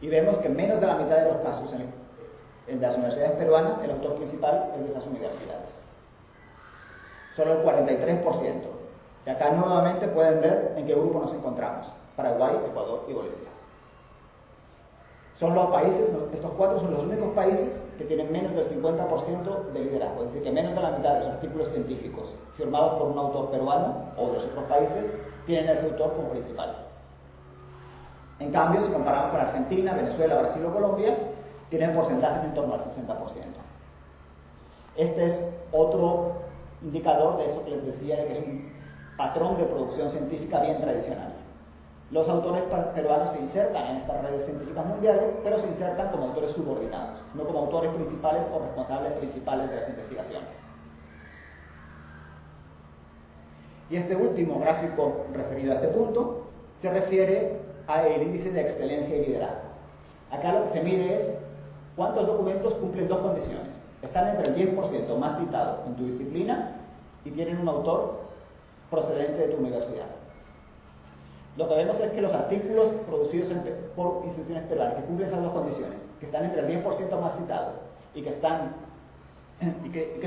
Y vemos que en menos de la mitad de los casos en las universidades peruanas el autor principal es de esas universidades. Solo el 43%. Y acá nuevamente pueden ver en qué grupo nos encontramos: Paraguay, Ecuador y Bolivia. Son los países, estos cuatro son los únicos países que tienen menos del 50% de liderazgo, es decir, que menos de la mitad de los artículos científicos firmados por un autor peruano o de los otros países tienen a ese autor como principal. En cambio, si comparamos con Argentina, Venezuela, Brasil o Colombia, tienen porcentajes en torno al 60%. Este es otro indicador de eso que les decía, de que es un patrón de producción científica bien tradicional. Los autores peruanos se insertan en estas redes científicas mundiales, pero se insertan como autores subordinados, no como autores principales o responsables principales de las investigaciones. Y este último gráfico referido a este punto se refiere al índice de excelencia y liderazgo. Acá lo que se mide es cuántos documentos cumplen dos condiciones: están entre el 10% más citado en tu disciplina y tienen un autor procedente de tu universidad. Lo que vemos es que los artículos producidos por instituciones peruanas que cumplen esas dos condiciones, que están entre el 10% más citado y que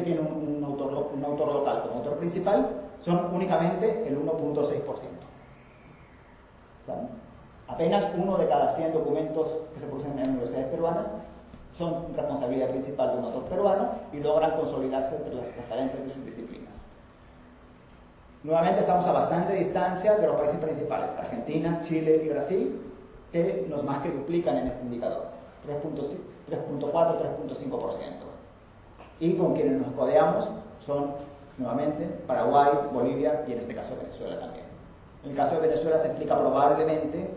tienen un autor local como autor principal, son únicamente el 1.6%. O sea, apenas 1 de cada 100 documentos que se producen en universidades peruanas son responsabilidad principal de un autor peruano y logran consolidarse entre los referentes de sus disciplinas. Nuevamente estamos a bastante distancia de los países principales, Argentina, Chile y Brasil, que nos más que duplican en este indicador, 3.4, 3.5%. Y con quienes nos codeamos son, nuevamente, Paraguay, Bolivia y en este caso Venezuela también. En el caso de Venezuela se explica probablemente,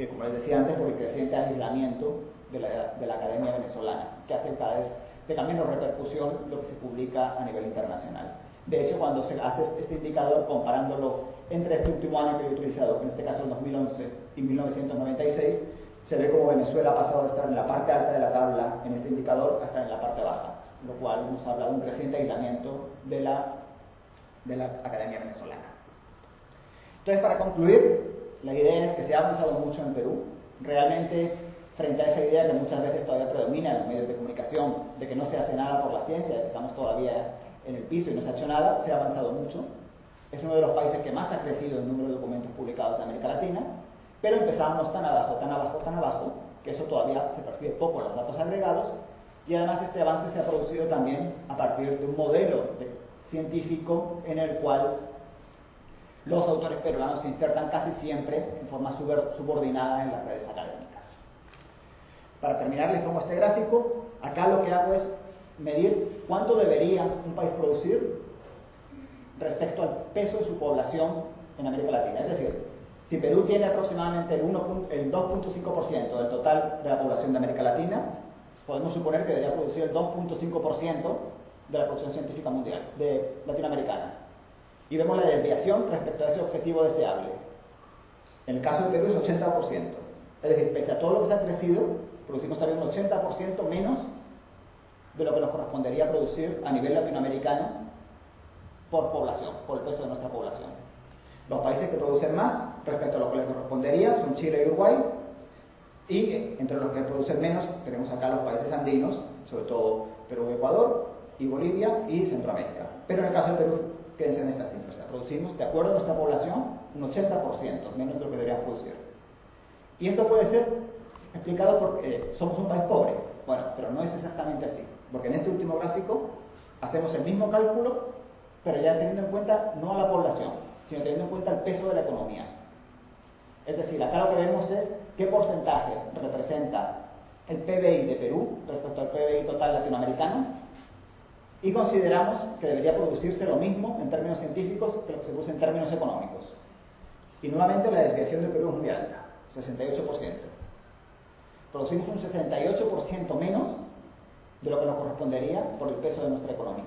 como les decía antes, por el creciente aislamiento de la academia venezolana, que hace cada vez tenga menos repercusión lo que se publica a nivel internacional. De hecho, cuando se hace este indicador, comparándolo entre este último año que he utilizado, en este caso el 2011 y 1996, se ve como Venezuela ha pasado de estar en la parte alta de la tabla en este indicador a estar en la parte baja, lo cual nos habla de un creciente aislamiento de la academia venezolana. Entonces, para concluir, la idea es que se ha avanzado mucho en Perú. Realmente, frente a esa idea que muchas veces todavía predomina en los medios de comunicación, de que no se hace nada por la ciencia, de que estamos todavía en el piso y no se ha hecho nada, se ha avanzado mucho. Es uno de los países que más ha crecido en número de documentos publicados en América Latina, pero empezábamos tan abajo, que eso todavía se percibe poco en los datos agregados, y además este avance se ha producido también a partir de un modelo científico en el cual los autores peruanos se insertan casi siempre en forma subordinada en las redes académicas. Para terminar, les pongo este gráfico. Acá lo que hago es medir cuánto debería un país producir respecto al peso de su población en América Latina. Es decir, si Perú tiene aproximadamente el 2.5% del total de la población de América Latina, podemos suponer que debería producir el 2.5% de la producción científica mundial, latinoamericana. Y vemos la desviación respecto a ese objetivo deseable. En el caso de Perú es 80%. Es decir, pese a todo lo que se ha crecido, producimos también un 80% menos de lo que nos correspondería producir a nivel latinoamericano por población, por el peso de nuestra población. Los países que producen más respecto a lo que les correspondería son Chile y Uruguay, y entre los que producen menos tenemos acá los países andinos, sobre todo Perú, Ecuador y Bolivia y Centroamérica. Pero en el caso de Perú, quédense en estas cifras, producimos de acuerdo a nuestra población un 80% menos de lo que deberíamos producir. Y esto puede ser explicado porque somos un país pobre. Bueno, pero no es exactamente así, porque en este último gráfico hacemos el mismo cálculo, pero ya teniendo en cuenta no a la población, sino teniendo en cuenta el peso de la economía. Es decir, acá lo que vemos es qué porcentaje representa el PBI de Perú respecto al PBI total latinoamericano, y consideramos que debería producirse lo mismo en términos científicos que lo que se produce en términos económicos. Y nuevamente la desviación de Perú es muy alta, 68%. Producimos un 68% menos de lo que nos correspondería por el peso de nuestra economía.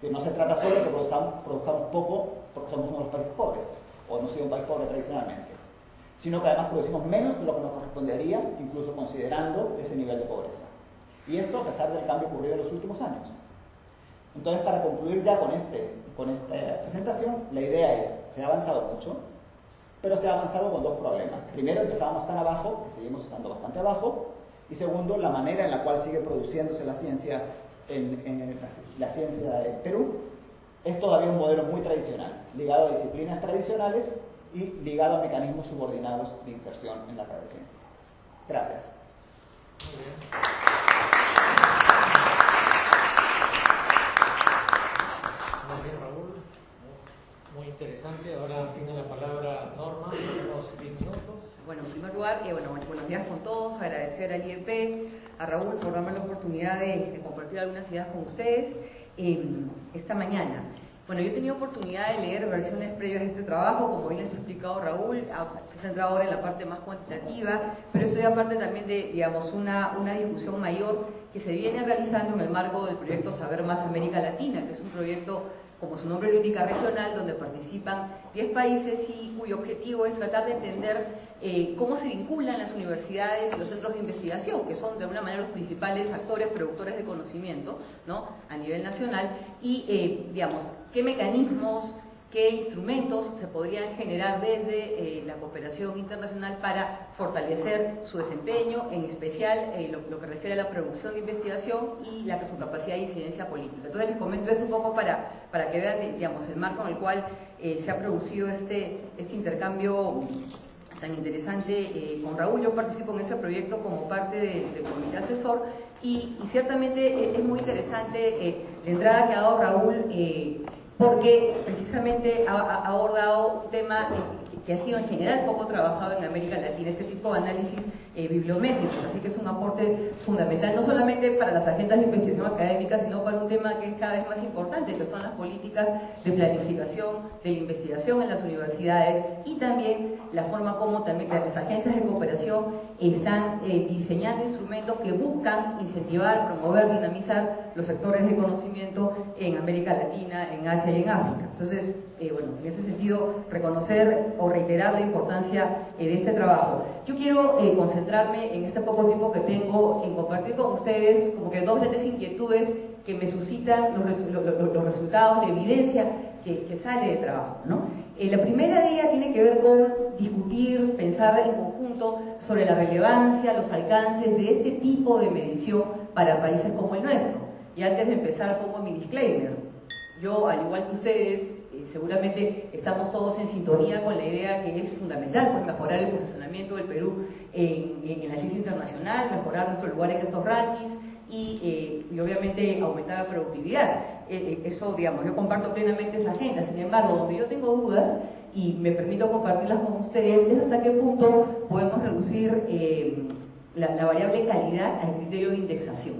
Y no se trata solo de que produzcamos poco porque somos uno de los países pobres, o hemos sido un país pobre tradicionalmente, sino que además producimos menos de lo que nos correspondería, incluso considerando ese nivel de pobreza. Y esto a pesar del cambio ocurrido en los últimos años. Entonces, para concluir ya con esta presentación, la idea es, se ha avanzado mucho, pero se ha avanzado con dos problemas. Primero, empezábamos tan abajo, que seguimos estando bastante abajo, y segundo, la manera en la cual sigue produciéndose la ciencia en Perú es todavía un modelo muy tradicional, ligado a disciplinas tradicionales y ligado a mecanismos subordinados de inserción en la red científica. Gracias. Muy bien. Muy bien, Raúl. Muy interesante. Ahora tiene la palabra Norma, unos 10 minutos. Bueno, en primer lugar, buenos días con todos, agradecer al IEP, a Raúl por darme la oportunidad de compartir algunas ideas con ustedes esta mañana. Bueno, yo he tenido oportunidad de leer versiones previas de este trabajo, como bien les ha explicado Raúl, estoy centrado ahora en la parte más cuantitativa, pero estoy aparte también de, digamos, una discusión mayor que se viene realizando en el marco del proyecto Saber Más América Latina, que es un proyecto, como su nombre lo indica, regional, donde participan 10 países y cuyo objetivo es tratar de entender cómo se vinculan las universidades y los centros de investigación, que son de alguna manera los principales actores, productores de conocimiento, ¿no?, a nivel nacional, y digamos, qué mecanismos, qué instrumentos se podrían generar desde la cooperación internacional para fortalecer su desempeño, en especial lo que refiere a la producción de investigación y su capacidad de incidencia política. Entonces les comento eso un poco para que vean, digamos, el marco en el cual se ha producido este intercambio tan interesante con Raúl. Yo participo en ese proyecto como parte del comité asesor y ciertamente es muy interesante la entrada que ha dado Raúl, porque precisamente ha abordado un tema que ha sido en general poco trabajado en América Latina, este tipo de análisis bibliométricos, así que es un aporte fundamental, no solamente para las agendas de investigación académica, sino para un tema que es cada vez más importante, que son las políticas de planificación de la investigación en las universidades y también la forma como también las agencias de cooperación están diseñando instrumentos que buscan incentivar, promover, dinamizar los sectores de conocimiento en América Latina, en Asia y en África. Entonces, bueno, en ese sentido, reconocer o reiterar la importancia de este trabajo. Yo quiero concentrarme en este poco tiempo que tengo en compartir con ustedes como que dos grandes inquietudes que me suscitan los resultados, la evidencia que sale del trabajo, ¿no? La primera de ellas tiene que ver con discutir, pensar en conjunto sobre la relevancia, los alcances de este tipo de medición para países como el nuestro. Y antes de empezar pongo mi disclaimer. Yo, al igual que ustedes, seguramente estamos todos en sintonía con la idea que es fundamental, pues, mejorar el posicionamiento del Perú en la ciencia internacional, mejorar nuestro lugar en estos rankings y obviamente aumentar la productividad. Eso, digamos, yo comparto plenamente esa agenda. Sin embargo, donde yo tengo dudas y me permito compartirlas con ustedes es hasta qué punto podemos reducir la variable calidad al criterio de indexación,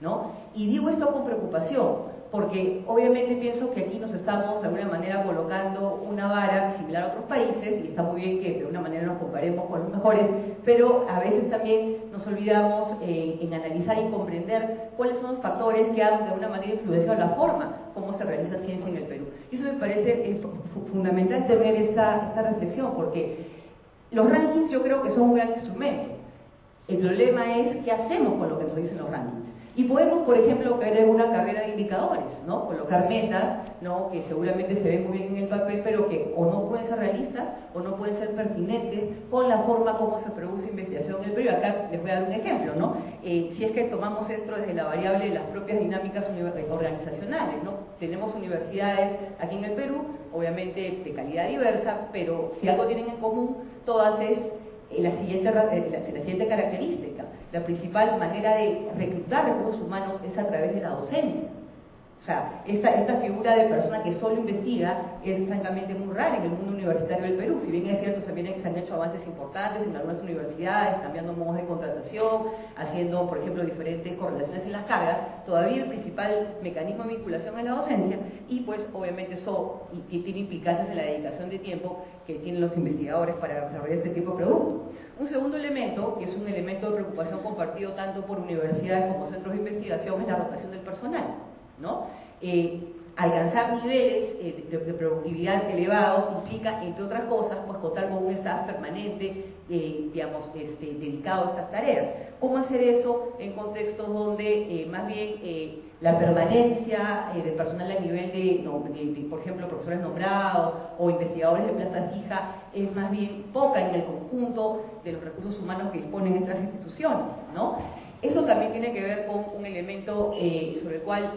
¿no? Y digo esto con preocupación, porque obviamente pienso que aquí nos estamos de alguna manera colocando una vara similar a otros países y está muy bien que de alguna manera nos comparemos con los mejores, pero a veces también nos olvidamos en analizar y comprender cuáles son los factores que han de alguna manera influenciado la forma como se realiza ciencia en el Perú. Y eso me parece fundamental tener esta reflexión, porque los rankings yo creo que son un gran instrumento. El problema es qué hacemos con lo que nos dicen los rankings. Y podemos, por ejemplo, crear una carrera de indicadores, ¿no? Colocar metas, ¿no?, que seguramente se ven muy bien en el papel, pero que o no pueden ser realistas o no pueden ser pertinentes con la forma como se produce investigación en el Perú. Acá les voy a dar un ejemplo, ¿no? Si es que tomamos esto desde la variable de las propias dinámicas organizacionales, ¿no? Tenemos universidades aquí en el Perú, obviamente de calidad diversa, pero si algo tienen en común todas es la siguiente característica. La principal manera de reclutar recursos humanos es a través de la docencia. O sea, esta figura de persona que solo investiga es francamente muy rara en el mundo universitario del Perú. Si bien es cierto, también se han hecho avances importantes en algunas universidades, cambiando modos de contratación, haciendo, por ejemplo, diferentes correlaciones en las cargas, todavía el principal mecanismo de vinculación es la docencia y pues obviamente eso tiene implicancias en la dedicación de tiempo que tienen los investigadores para desarrollar este tipo de producto. Un segundo elemento, que es un elemento de preocupación compartido tanto por universidades como centros de investigación, es la rotación del personal, ¿no? Alcanzar niveles de productividad elevados implica, entre otras cosas, pues contar con un staff permanente, digamos, dedicado a estas tareas. ¿Cómo hacer eso en contextos donde más bien la permanencia de personal a nivel de, por ejemplo, profesores nombrados o investigadores de plaza fija es más bien poca en el conjunto de los recursos humanos que disponen estas instituciones, ¿no? Eso también tiene que ver con un elemento sobre el cual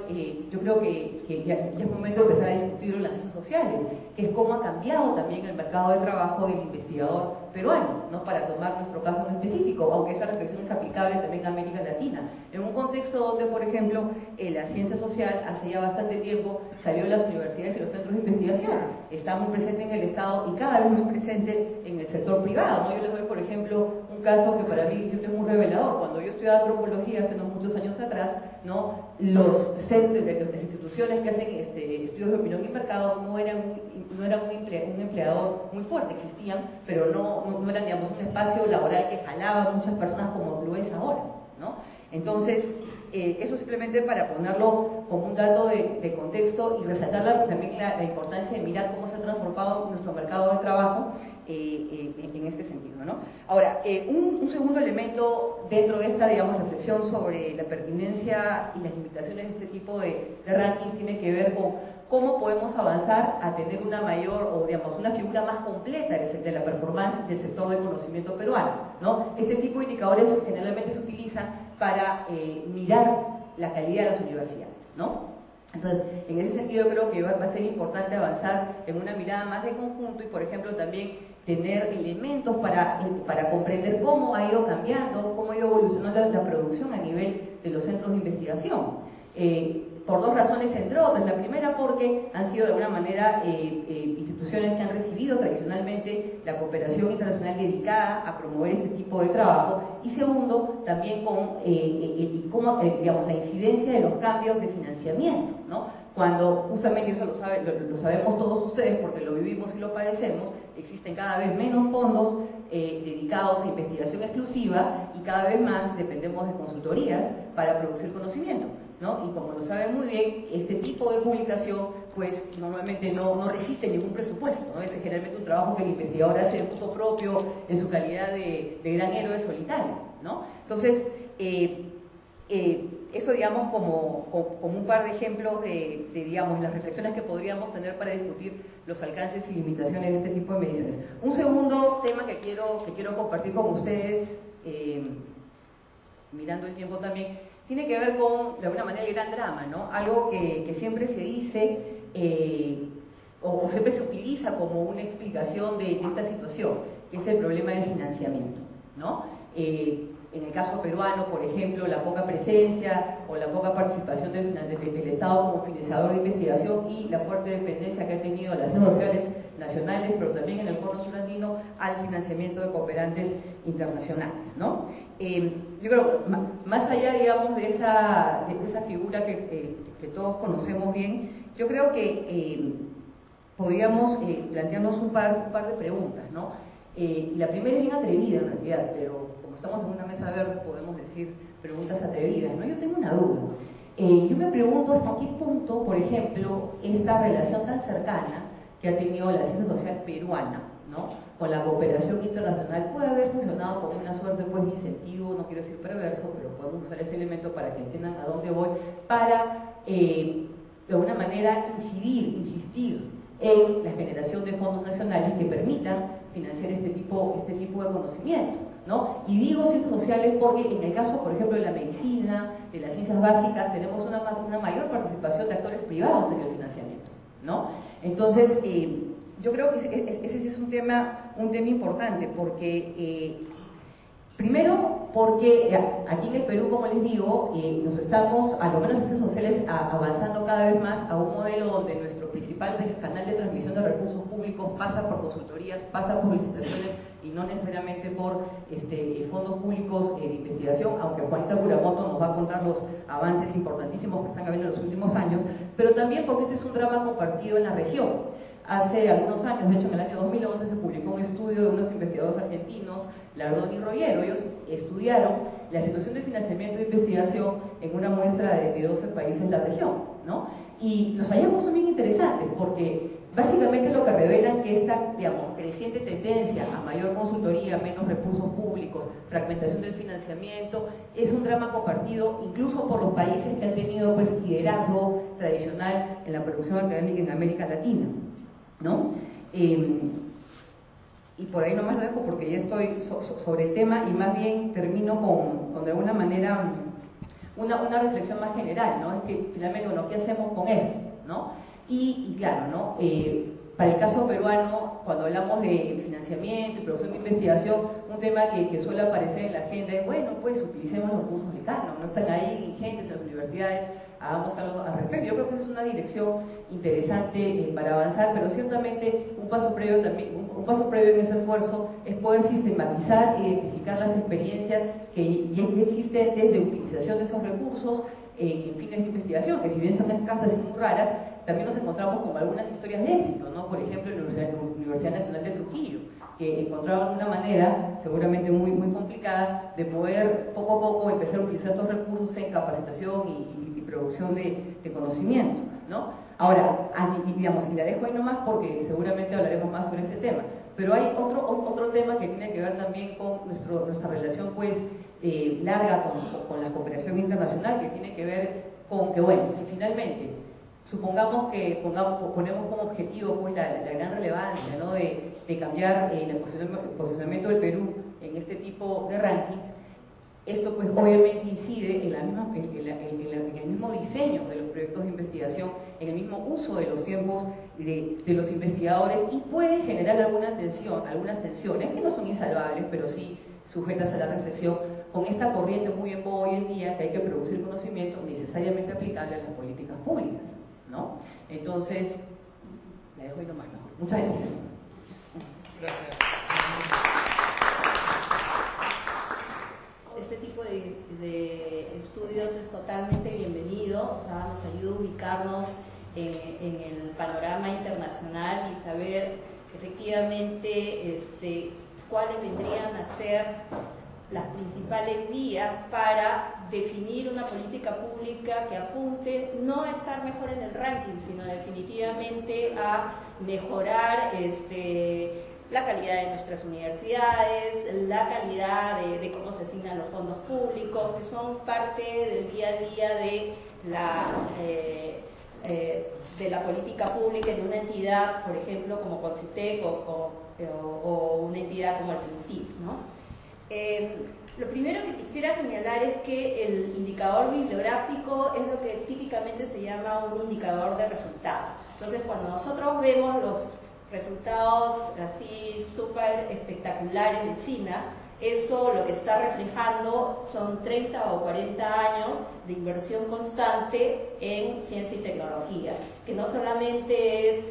yo creo que ya es momento de empezar a discutirlo en las ciencias sociales, que es cómo ha cambiado también el mercado de trabajo del investigador peruano, ¿no? Para tomar nuestro caso en específico, aunque esa reflexión es aplicable también a América Latina. En un contexto donde, por ejemplo, la ciencia social hace ya bastante tiempo salió de las universidades y los centros de investigación, está muy presente en el Estado y cada vez más presente en el sector privado, ¿no? Yo les doy, por ejemplo, un caso que para mí siempre es muy revelador. Cuando yo estudiaba antropología hace no muchos años atrás, ¿no? Los centros, las instituciones que hacen estudios de opinión y mercado no eran un empleador muy fuerte, existían, pero no eran, digamos, un espacio laboral que jalaba a muchas personas como lo es ahora, ¿no? Entonces, eso simplemente para ponerlo como un dato de contexto y resaltar también la importancia de mirar cómo se ha transformado nuestro mercado de trabajo en este sentido, ¿no? Ahora, un segundo elemento dentro de esta, digamos, reflexión sobre la pertinencia y las limitaciones de este tipo de rankings tiene que ver con cómo podemos avanzar a tener una mayor, o digamos, una figura más completa de la performance del sector de conocimiento peruano, ¿no? Este tipo de indicadores generalmente se utilizan para mirar la calidad de las universidades, ¿no? Entonces, en ese sentido creo que va a ser importante avanzar en una mirada más de conjunto y, por ejemplo, también tener elementos para comprender cómo ha ido cambiando, cómo ha ido evolucionando la producción a nivel de los centros de investigación. Por dos razones, entre otras. La primera, porque han sido de alguna manera instituciones que han recibido tradicionalmente la cooperación internacional dedicada a promover este tipo de trabajo. Y segundo, también con digamos, la incidencia de los cambios de financiamiento, ¿no? Cuando justamente eso lo sabemos todos ustedes porque lo vivimos y lo padecemos, existen cada vez menos fondos dedicados a investigación exclusiva y cada vez más dependemos de consultorías para producir conocimiento, ¿no? Y como lo saben muy bien, este tipo de publicación pues normalmente no resiste ningún presupuesto, ¿no? Es generalmente un trabajo que el investigador hace de modo propio en su calidad de gran héroe solitario, ¿no? Entonces, eso, digamos, como un par de ejemplos de, digamos, las reflexiones que podríamos tener para discutir los alcances y limitaciones de este tipo de mediciones. Un segundo tema que quiero compartir con ustedes, mirando el tiempo también, tiene que ver con, de alguna manera, el gran drama, ¿no? Algo que siempre se dice o siempre se utiliza como una explicación de esta situación, que es el problema del financiamiento, ¿no? En el caso peruano, por ejemplo, la poca presencia o la poca participación del Estado como financiador de investigación y la fuerte dependencia que ha tenido las ciencias sociales nacionales, pero también en el cono surandino, al financiamiento de cooperantes internacionales, ¿no? Yo creo, más allá, digamos, de esa figura que todos conocemos bien, yo creo que podríamos plantearnos un par de preguntas, ¿no? La primera es bien atrevida en realidad, pero como estamos en una mesa verde podemos decir preguntas atrevidas, ¿no? Yo tengo una duda. Yo me pregunto hasta qué punto, por ejemplo, esta relación tan cercana que ha tenido la ciencia social peruana, ¿no?, con la cooperación internacional puede haber funcionado como una suerte, pues, de incentivo, no quiero decir perverso, pero podemos usar ese elemento para que entiendan a dónde voy, para de alguna manera insistir en la generación de fondos nacionales que permitan financiar este tipo de conocimiento, ¿no? Y digo ciencias sociales porque en el caso, por ejemplo, de la medicina, de las ciencias básicas, tenemos una mayor participación de actores privados en el financiamiento, ¿no? Entonces, yo creo que ese sí es un tema importante, porque primero, porque aquí en el Perú, como les digo, nos estamos, a lo menos en ciencias sociales, avanzando cada vez más a un modelo donde nuestro principal canal de transmisión de recursos públicos pasa por consultorías, pasa por licitaciones y no necesariamente por fondos públicos de investigación, aunque Juanita Kuramoto nos va a contar los avances importantísimos que están habiendo en los últimos años, pero también porque este es un drama compartido en la región. Hace algunos años, de hecho en el año 2011, se publicó un estudio de unos investigadores argentinos, Lardón y Rollero. Ellos estudiaron la situación de financiamiento de investigación en una muestra de 12 países de la región, ¿no? Y los hallazgos son bien interesantes porque básicamente lo que revelan que esta, digamos, creciente tendencia a mayor consultoría, menos recursos públicos, fragmentación del financiamiento, es un drama compartido incluso por los países que han tenido pues liderazgo tradicional en la producción académica en América Latina, ¿no? Y por ahí nomás lo dejo porque ya estoy sobre el tema y más bien termino con de alguna manera una reflexión más general, ¿no? Es que finalmente, bueno, ¿qué hacemos con esto, ¿no? Y claro, ¿no? Para el caso peruano, cuando hablamos de financiamiento y producción de investigación, un tema que suele aparecer en la agenda es, bueno, pues utilicemos los recursos lejanos, no están ahí ingentes en las universidades, hagamos algo al respecto. Yo creo que es una dirección interesante para avanzar, pero ciertamente un paso previo en ese esfuerzo es poder sistematizar e identificar las experiencias que ya existen desde utilización de esos recursos en fines de investigación, que si bien son escasas y muy raras, también nos encontramos con algunas historias de éxito, ¿no? Por ejemplo, la Universidad Nacional de Trujillo, que encontraron una manera, seguramente muy complicada, de poder poco a poco empezar a utilizar estos recursos en capacitación y producción de conocimiento, ¿no? Ahora, digamos, y la dejo ahí nomás porque seguramente hablaremos más sobre ese tema, pero hay otro tema que tiene que ver también con nuestra relación, pues, larga con la cooperación internacional, que tiene que ver con que, bueno, si finalmente supongamos que ponemos como objetivo pues la gran relevancia, ¿no? de cambiar el posicionamiento del Perú en este tipo de rankings, esto pues obviamente incide en el mismo diseño de los proyectos de investigación, en el mismo uso de los tiempos de los investigadores y puede generar algunas tensiones que no son insalvables, pero sí sujetas a la reflexión con esta corriente muy en boga hoy en día, que hay que producir conocimiento necesariamente aplicable a las políticas públicas, ¿no? Entonces, la dejo ahí nomás. Muchas gracias. Gracias. Este tipo de estudios es totalmente bienvenido, o sea, nos ayuda a ubicarnos en el panorama internacional y saber efectivamente cuáles vendrían a ser las principales vías para definir una política pública que apunte no a estar mejor en el ranking, sino definitivamente a mejorar la calidad de nuestras universidades, la calidad de cómo se asignan los fondos públicos, que son parte del día a día de la política pública en una entidad, por ejemplo, como Concitec o una entidad como el CINCIT, ¿no? Lo primero que quisiera señalar es que el indicador bibliográfico es lo que típicamente se llama un indicador de resultados. Entonces, cuando nosotros vemos los resultados así súper espectaculares de China, eso lo que está reflejando son 30 o 40 años de inversión constante en ciencia y tecnología, que no solamente es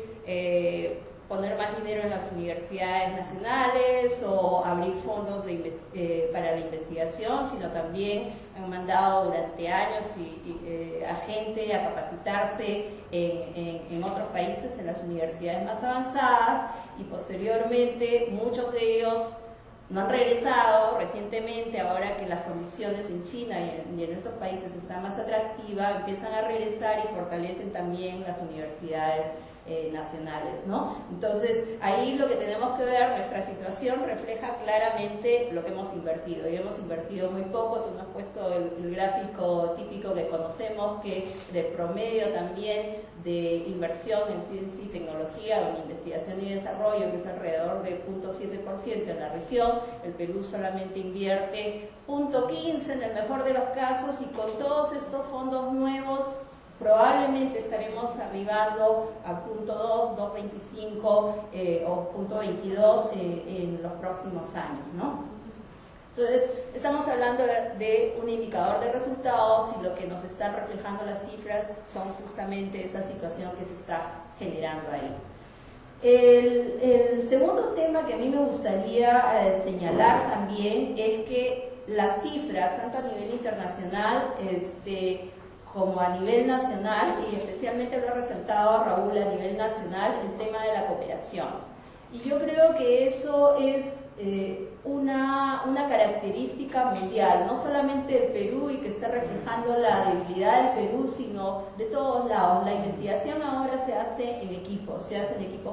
poner más dinero en las universidades nacionales o abrir fondos para la investigación, sino también han mandado durante años a gente a capacitarse en otros países, en las universidades más avanzadas, y posteriormente muchos de ellos no han regresado. Recientemente, ahora que las condiciones en China y en estos países están más atractivas, empiezan a regresar y fortalecen también las universidades nacionales, ¿no? Entonces, ahí lo que tenemos que ver, nuestra situación refleja claramente lo que hemos invertido, y hemos invertido muy poco. Tú me has puesto el gráfico típico que conocemos, que del promedio también de inversión en ciencia y tecnología o en investigación y desarrollo, que es alrededor de 0.7% en la región, el Perú solamente invierte 0.15% en el mejor de los casos, y con todos estos fondos nuevos probablemente estaremos arribando a 0.2, 2.25 0.22 en los próximos años, ¿no? Entonces, estamos hablando de un indicador de resultados y lo que nos están reflejando las cifras son justamente esa situación que se está generando ahí. El segundo tema que a mí me gustaría señalar también es que las cifras, tanto a nivel internacional como a nivel nacional, y especialmente lo ha resaltado Raúl a nivel nacional, el tema de la cooperación. Y yo creo que eso es una característica mundial, no solamente del Perú y que está reflejando la debilidad del Perú, sino de todos lados. La investigación ahora se hace en equipos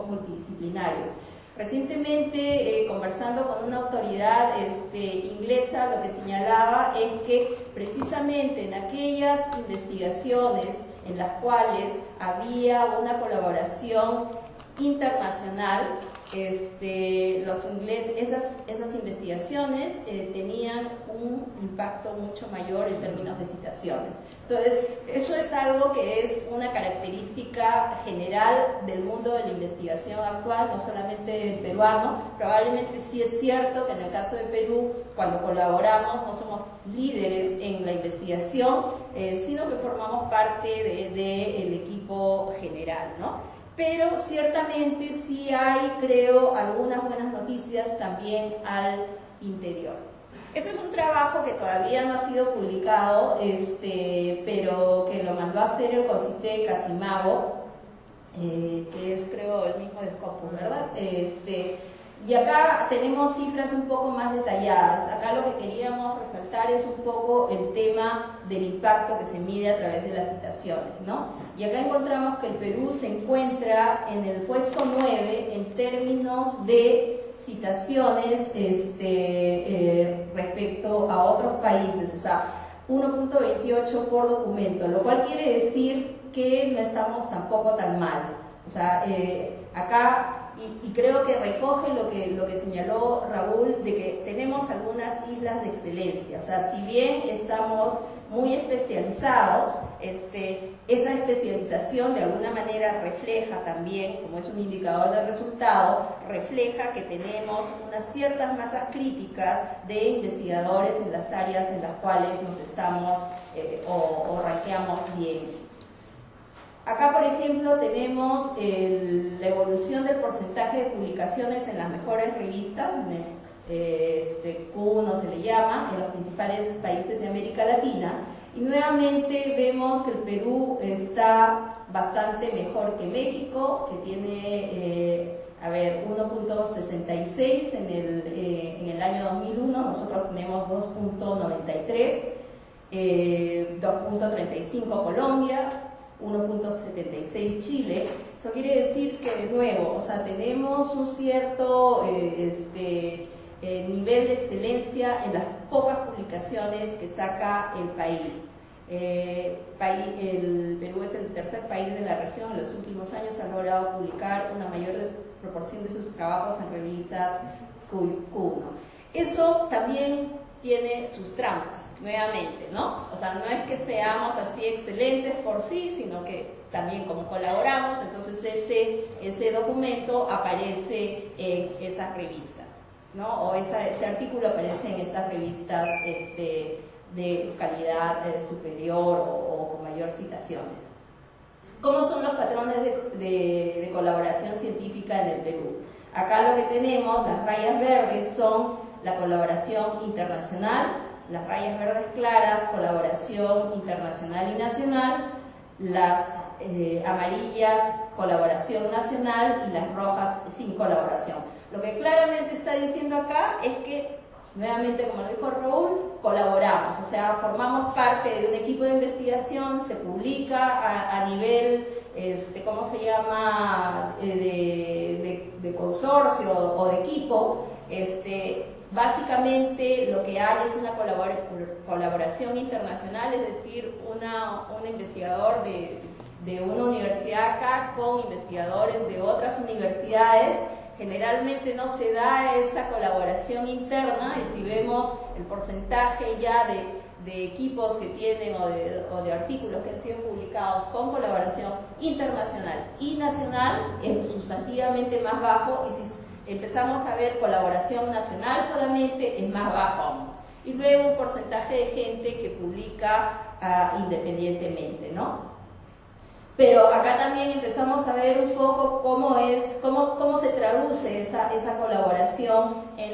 multidisciplinarios. Recientemente, conversando con una autoridad inglesa, lo que señalaba es que precisamente en aquellas investigaciones en las cuales había una colaboración internacional, los ingleses, esas investigaciones tenían un impacto mucho mayor en términos de citaciones. Entonces, eso es algo que es una característica general del mundo de la investigación actual, no solamente el peruano. Probablemente sí es cierto que en el caso de Perú, cuando colaboramos, no somos líderes en la investigación, sino que formamos parte del equipo general, ¿no? Pero ciertamente sí hay, creo, algunas buenas noticias también al interior. Ese es un trabajo que todavía no ha sido publicado, pero que lo mandó a hacer el CONCITEC Casimago, que es, creo, el mismo de Scopus, ¿verdad? Y acá tenemos cifras un poco más detalladas. Acá lo que queríamos resaltar es un poco el tema del impacto que se mide a través de las citaciones, ¿no? Y acá encontramos que el Perú se encuentra en el puesto 9 en términos de citaciones respecto a otros países, o sea, 1.28 por documento, lo cual quiere decir que no estamos tampoco tan mal. O sea, acá... Y creo que recoge lo que señaló Raúl, de que tenemos algunas islas de excelencia. O sea, si bien estamos muy especializados, esa especialización de alguna manera refleja también, como es un indicador de resultado, refleja que tenemos unas ciertas masas críticas de investigadores en las áreas en las cuales nos estamos o rankeamos bien. Acá, por ejemplo, tenemos la evolución del porcentaje de publicaciones en las mejores revistas, en el Q1 se le llama, en los principales países de América Latina, y nuevamente vemos que el Perú está bastante mejor que México, que tiene 1.66 en el año 2001, nosotros tenemos 2.93, 2.35 Colombia, 1.76 Chile. Eso quiere decir que, de nuevo, o sea, tenemos un cierto nivel de excelencia en las pocas publicaciones que saca el país. El Perú es el tercer país de la región. En los últimos años ha logrado publicar una mayor proporción de sus trabajos en revistas Q1. Eso también tiene sus trampas, nuevamente, ¿no? O sea, no es que seamos así excelentes por sí, sino que también como colaboramos, entonces ese documento aparece en esas revistas, ¿no? O ese artículo aparece en estas revistas de calidad superior o con mayor citaciones. ¿Cómo son los patrones de colaboración científica en el Perú? Acá lo que tenemos, las rayas verdes son la colaboración internacional, las rayas verdes claras, colaboración internacional y nacional, las amarillas, colaboración nacional, y las rojas, sin colaboración. Lo que claramente está diciendo acá es que, nuevamente, como lo dijo Raúl, colaboramos, o sea, formamos parte de un equipo de investigación, se publica a nivel, ¿cómo se llama?, de consorcio o de equipo. Básicamente lo que hay es una colaboración internacional, es decir, un investigador de una universidad acá con investigadores de otras universidades. Generalmente no se da esa colaboración interna, y si vemos el porcentaje ya de equipos que tienen o de artículos que han sido publicados con colaboración internacional y nacional es sustantivamente más bajo, y si empezamos a ver colaboración nacional solamente es más bajo aún. Y luego un porcentaje de gente que publica independientemente, ¿no? Pero acá también empezamos a ver un poco cómo se traduce esa colaboración en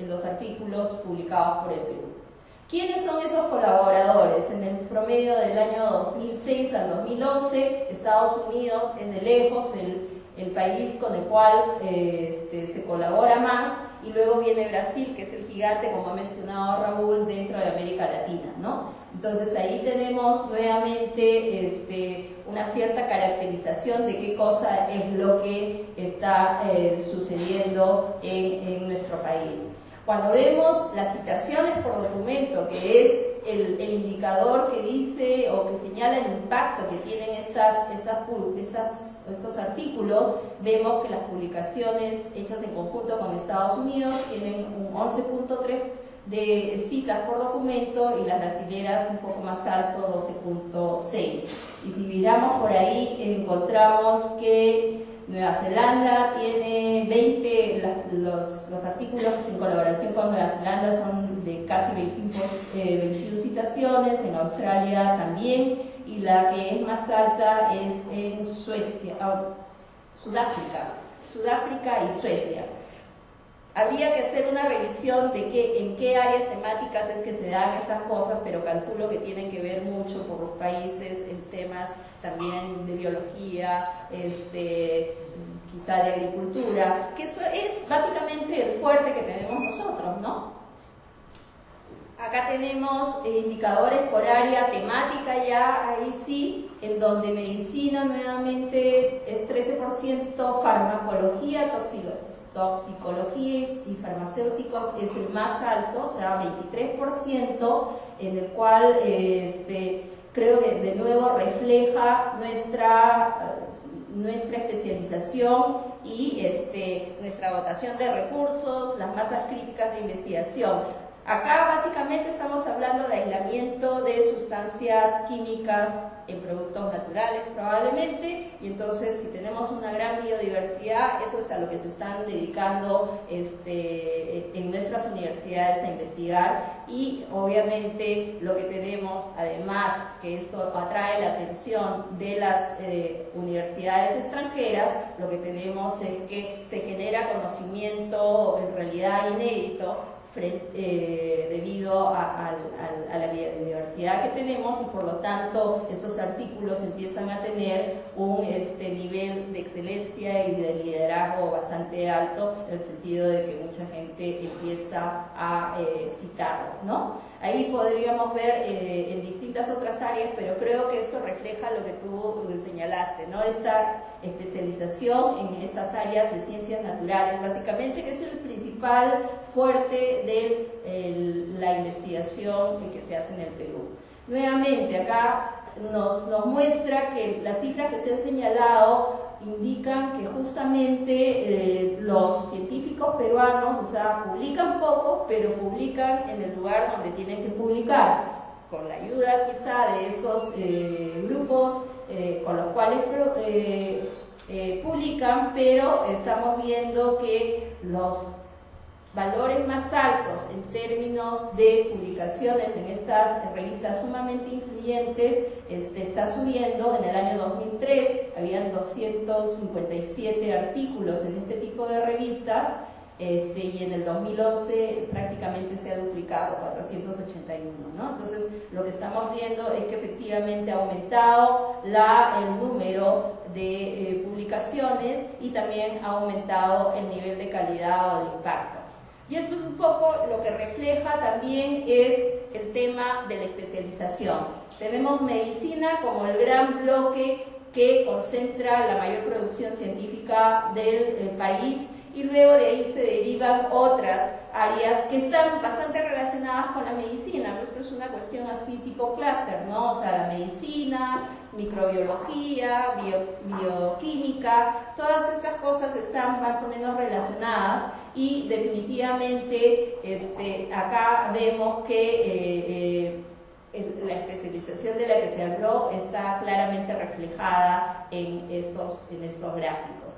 los artículos publicados por el Perú. ¿Quiénes son esos colaboradores? En el promedio del año 2006 al 2011, Estados Unidos es de lejos el país con el cual se colabora más, y luego viene Brasil, que es el gigante, como ha mencionado Raúl, dentro de América Latina, ¿no? Entonces ahí tenemos nuevamente una cierta caracterización de qué cosa es lo que está sucediendo en nuestro país. Cuando vemos las citaciones por documento, que es el indicador que dice o que señala el impacto que tienen estos artículos, vemos que las publicaciones hechas en conjunto con Estados Unidos tienen un 11.3 de citas por documento, y las brasileras un poco más alto, 12.6. Y si miramos por ahí, encontramos que Nueva Zelanda tiene 20, los artículos en colaboración con Nueva Zelanda son de casi 21 citaciones, en Australia también, y la que es más alta es en Sudáfrica y Suecia. Habría que hacer una revisión de en qué áreas temáticas es que se dan estas cosas, pero calculo que tienen que ver mucho por los países en temas también de biología, quizá de agricultura, que eso es básicamente el fuerte que tenemos nosotros, ¿no? Acá tenemos indicadores por área temática ya, ahí sí, en donde medicina nuevamente es 13%, farmacología, toxicología y farmacéuticos es el más alto, o sea, 23%, en el cual creo que de nuevo refleja nuestra especialización y nuestra dotación de recursos, las masas críticas de investigación. Acá básicamente estamos hablando de aislamiento de sustancias químicas en productos naturales probablemente, y entonces si tenemos una gran biodiversidad, eso es a lo que se están dedicando en nuestras universidades a investigar. Y obviamente lo que tenemos, además que esto atrae la atención de las universidades extranjeras, lo que tenemos es que se genera conocimiento en realidad inédito debido a la biodiversidad que tenemos, y por lo tanto estos artículos empiezan a tener un nivel de excelencia y de liderazgo bastante alto, en el sentido de que mucha gente empieza a citarlos, ¿no? Ahí podríamos ver en distintas otras áreas, pero creo que esto refleja lo que tú señalaste, ¿no? Esta especialización en estas áreas de ciencias naturales, básicamente, que es el principal fuerte de la investigación que se hace en el Perú. Nuevamente, acá nos muestra que las cifras que se han señalado indican que justamente los científicos peruanos, o sea, publican poco, pero publican en el lugar donde tienen que publicar, con la ayuda quizá de estos grupos con los cuales publican, pero estamos viendo que los valores más altos en términos de publicaciones en estas revistas sumamente influyentes está subiendo. En el año 2003 habían 257 artículos en este tipo de revistas, y en el 2011 prácticamente se ha duplicado, 481, ¿no? Entonces lo que estamos viendo es que efectivamente ha aumentado el número de publicaciones, y también ha aumentado el nivel de calidad o de impacto. Y eso es un poco lo que refleja también es el tema de la especialización. Tenemos medicina como el gran bloque que concentra la mayor producción científica del país, y luego de ahí se derivan otras áreas que están bastante relacionadas con la medicina. Esto es una cuestión así tipo clúster, ¿no? O sea, la medicina, microbiología, bioquímica, todas estas cosas están más o menos relacionadas y definitivamente acá vemos que la especialización de la que se habló está claramente reflejada en estos gráficos.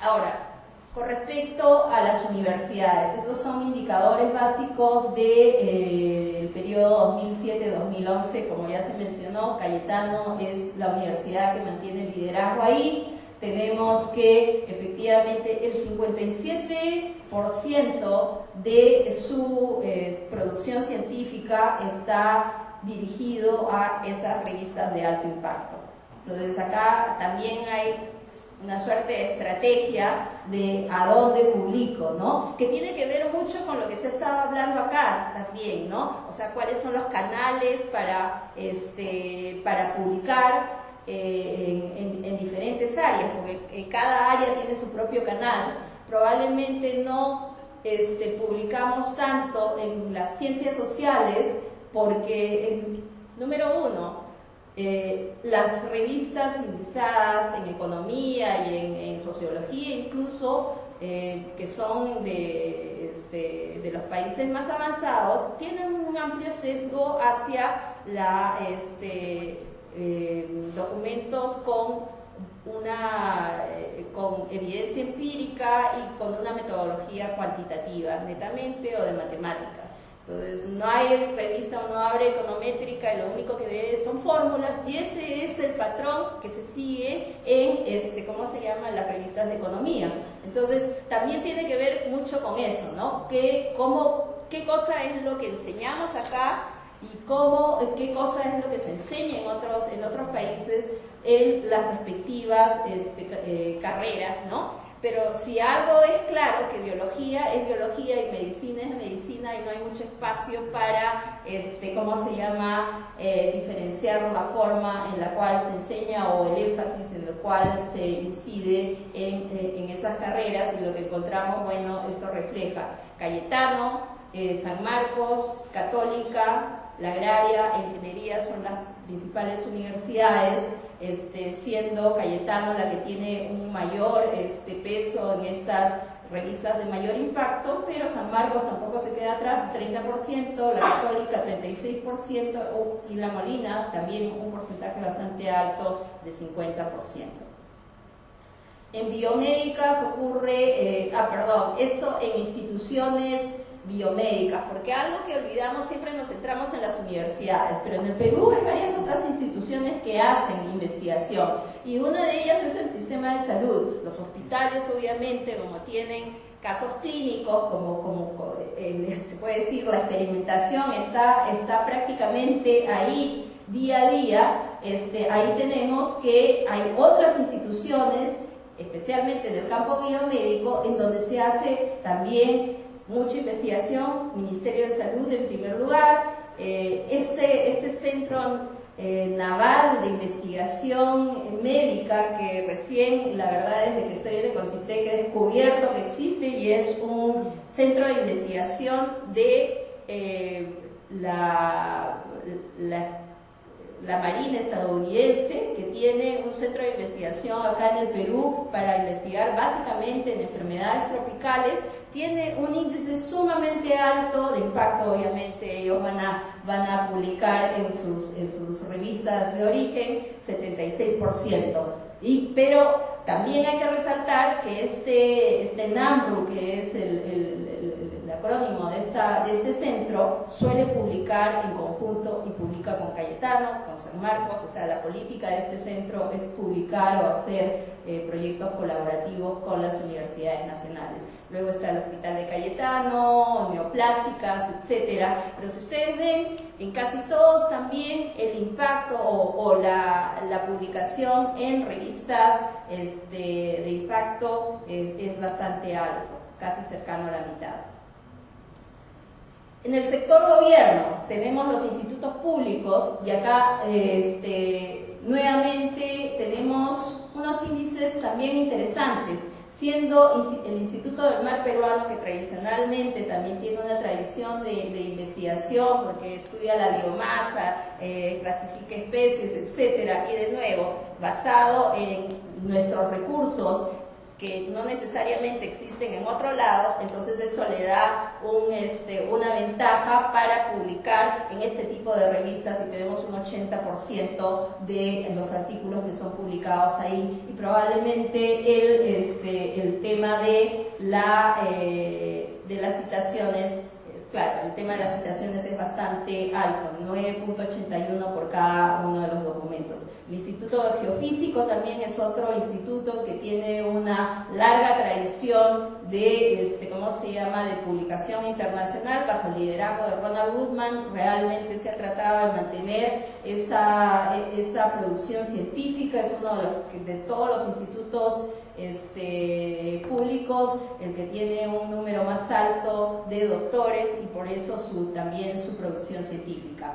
Ahora, con respecto a las universidades, estos son indicadores básicos del periodo 2007-2011, como ya se mencionó, Cayetano es la universidad que mantiene el liderazgo ahí. Tenemos que efectivamente el 57% de su producción científica está dirigido a estas revistas de alto impacto. Entonces acá también hay una suerte de estrategia de a dónde publico, ¿no? Que tiene que ver mucho con lo que se estaba hablando acá también, ¿no? O sea, cuáles son los canales para publicar en diferentes áreas, porque cada área tiene su propio canal. Probablemente no publicamos tanto en las ciencias sociales porque, número uno, las revistas indizadas en economía y en sociología incluso, que son de los países más avanzados, tienen un amplio sesgo hacia documentos con evidencia empírica y con una metodología cuantitativa netamente o de matemáticas. Entonces no hay revista, uno abre econométrica y lo único que ve son fórmulas, y ese es el patrón que se sigue en las revistas de economía. Entonces también tiene que ver mucho con eso, ¿no? ¿Qué cosa es lo que enseñamos acá y qué cosa es lo que se enseña en otros países en las respectivas carreras, ¿no? Pero si algo es claro, que biología es biología y medicina es medicina, y no hay mucho espacio para, diferenciar la forma en la cual se enseña o el énfasis en el cual se incide en esas carreras. Y lo que encontramos, bueno, esto refleja Cayetano, San Marcos, Católica, la Agraria, Ingeniería son las principales universidades, siendo Cayetano la que tiene un mayor peso en estas revistas de mayor impacto, pero San Marcos tampoco se queda atrás, 30%, la Católica 36% y la Molina también un porcentaje bastante alto de 50%. En biomédicas ocurre, esto en instituciones biomédicas, porque algo que olvidamos, siempre nos centramos en las universidades, pero en el Perú hay varias otras instituciones que hacen investigación, y una de ellas es el sistema de salud. Los hospitales, obviamente, como tienen casos clínicos, como se puede decir, la experimentación está prácticamente ahí día a día, ahí tenemos que hay otras instituciones, especialmente en el campo biomédico, en donde se hace también mucha investigación. Ministerio de Salud en primer lugar, este centro naval de investigación médica, que recién, la verdad, desde que estoy en el CONCITEC he descubierto que existe, y es un centro de investigación de la Marina estadounidense, que tiene un centro de investigación acá en el Perú para investigar básicamente en enfermedades tropicales. Tiene un índice sumamente alto de impacto. Obviamente ellos van a publicar en sus revistas de origen 76%. Pero también hay que resaltar que este NAMRU, que es el acrónimo de este centro, suele publicar en conjunto, y publica con Cayetano, con San Marcos. O sea, la política de este centro es publicar o hacer proyectos colaborativos con las universidades nacionales. Luego está el Hospital de Cayetano, neoplásicas, etcétera. Pero si ustedes ven, en casi todos también el impacto o la publicación en revistas de impacto es bastante alto, casi cercano a la mitad. En el sector gobierno tenemos los institutos públicos, y acá nuevamente tenemos unos índices también interesantes. siendo el Instituto del Mar peruano, que tradicionalmente también tiene una tradición de investigación, porque estudia la biomasa, clasifica especies, etcétera, y de nuevo, basado en nuestros recursos, que no necesariamente existen en otro lado, entonces eso le da una ventaja para publicar en este tipo de revistas, y tenemos un 80% de los artículos que son publicados ahí, y probablemente el tema de las citaciones, claro, el tema de las citaciones es bastante alto, 9.81 por cada uno de los documentos. El Instituto Geofísico también es otro instituto que tiene una larga tradición de, ¿cómo se llama?, de publicación internacional bajo el liderazgo de Ronald Woodman. Realmente se ha tratado de mantener esa producción científica, es uno de todos los institutos públicos el que tiene un número más alto de doctores, y por eso también su producción científica.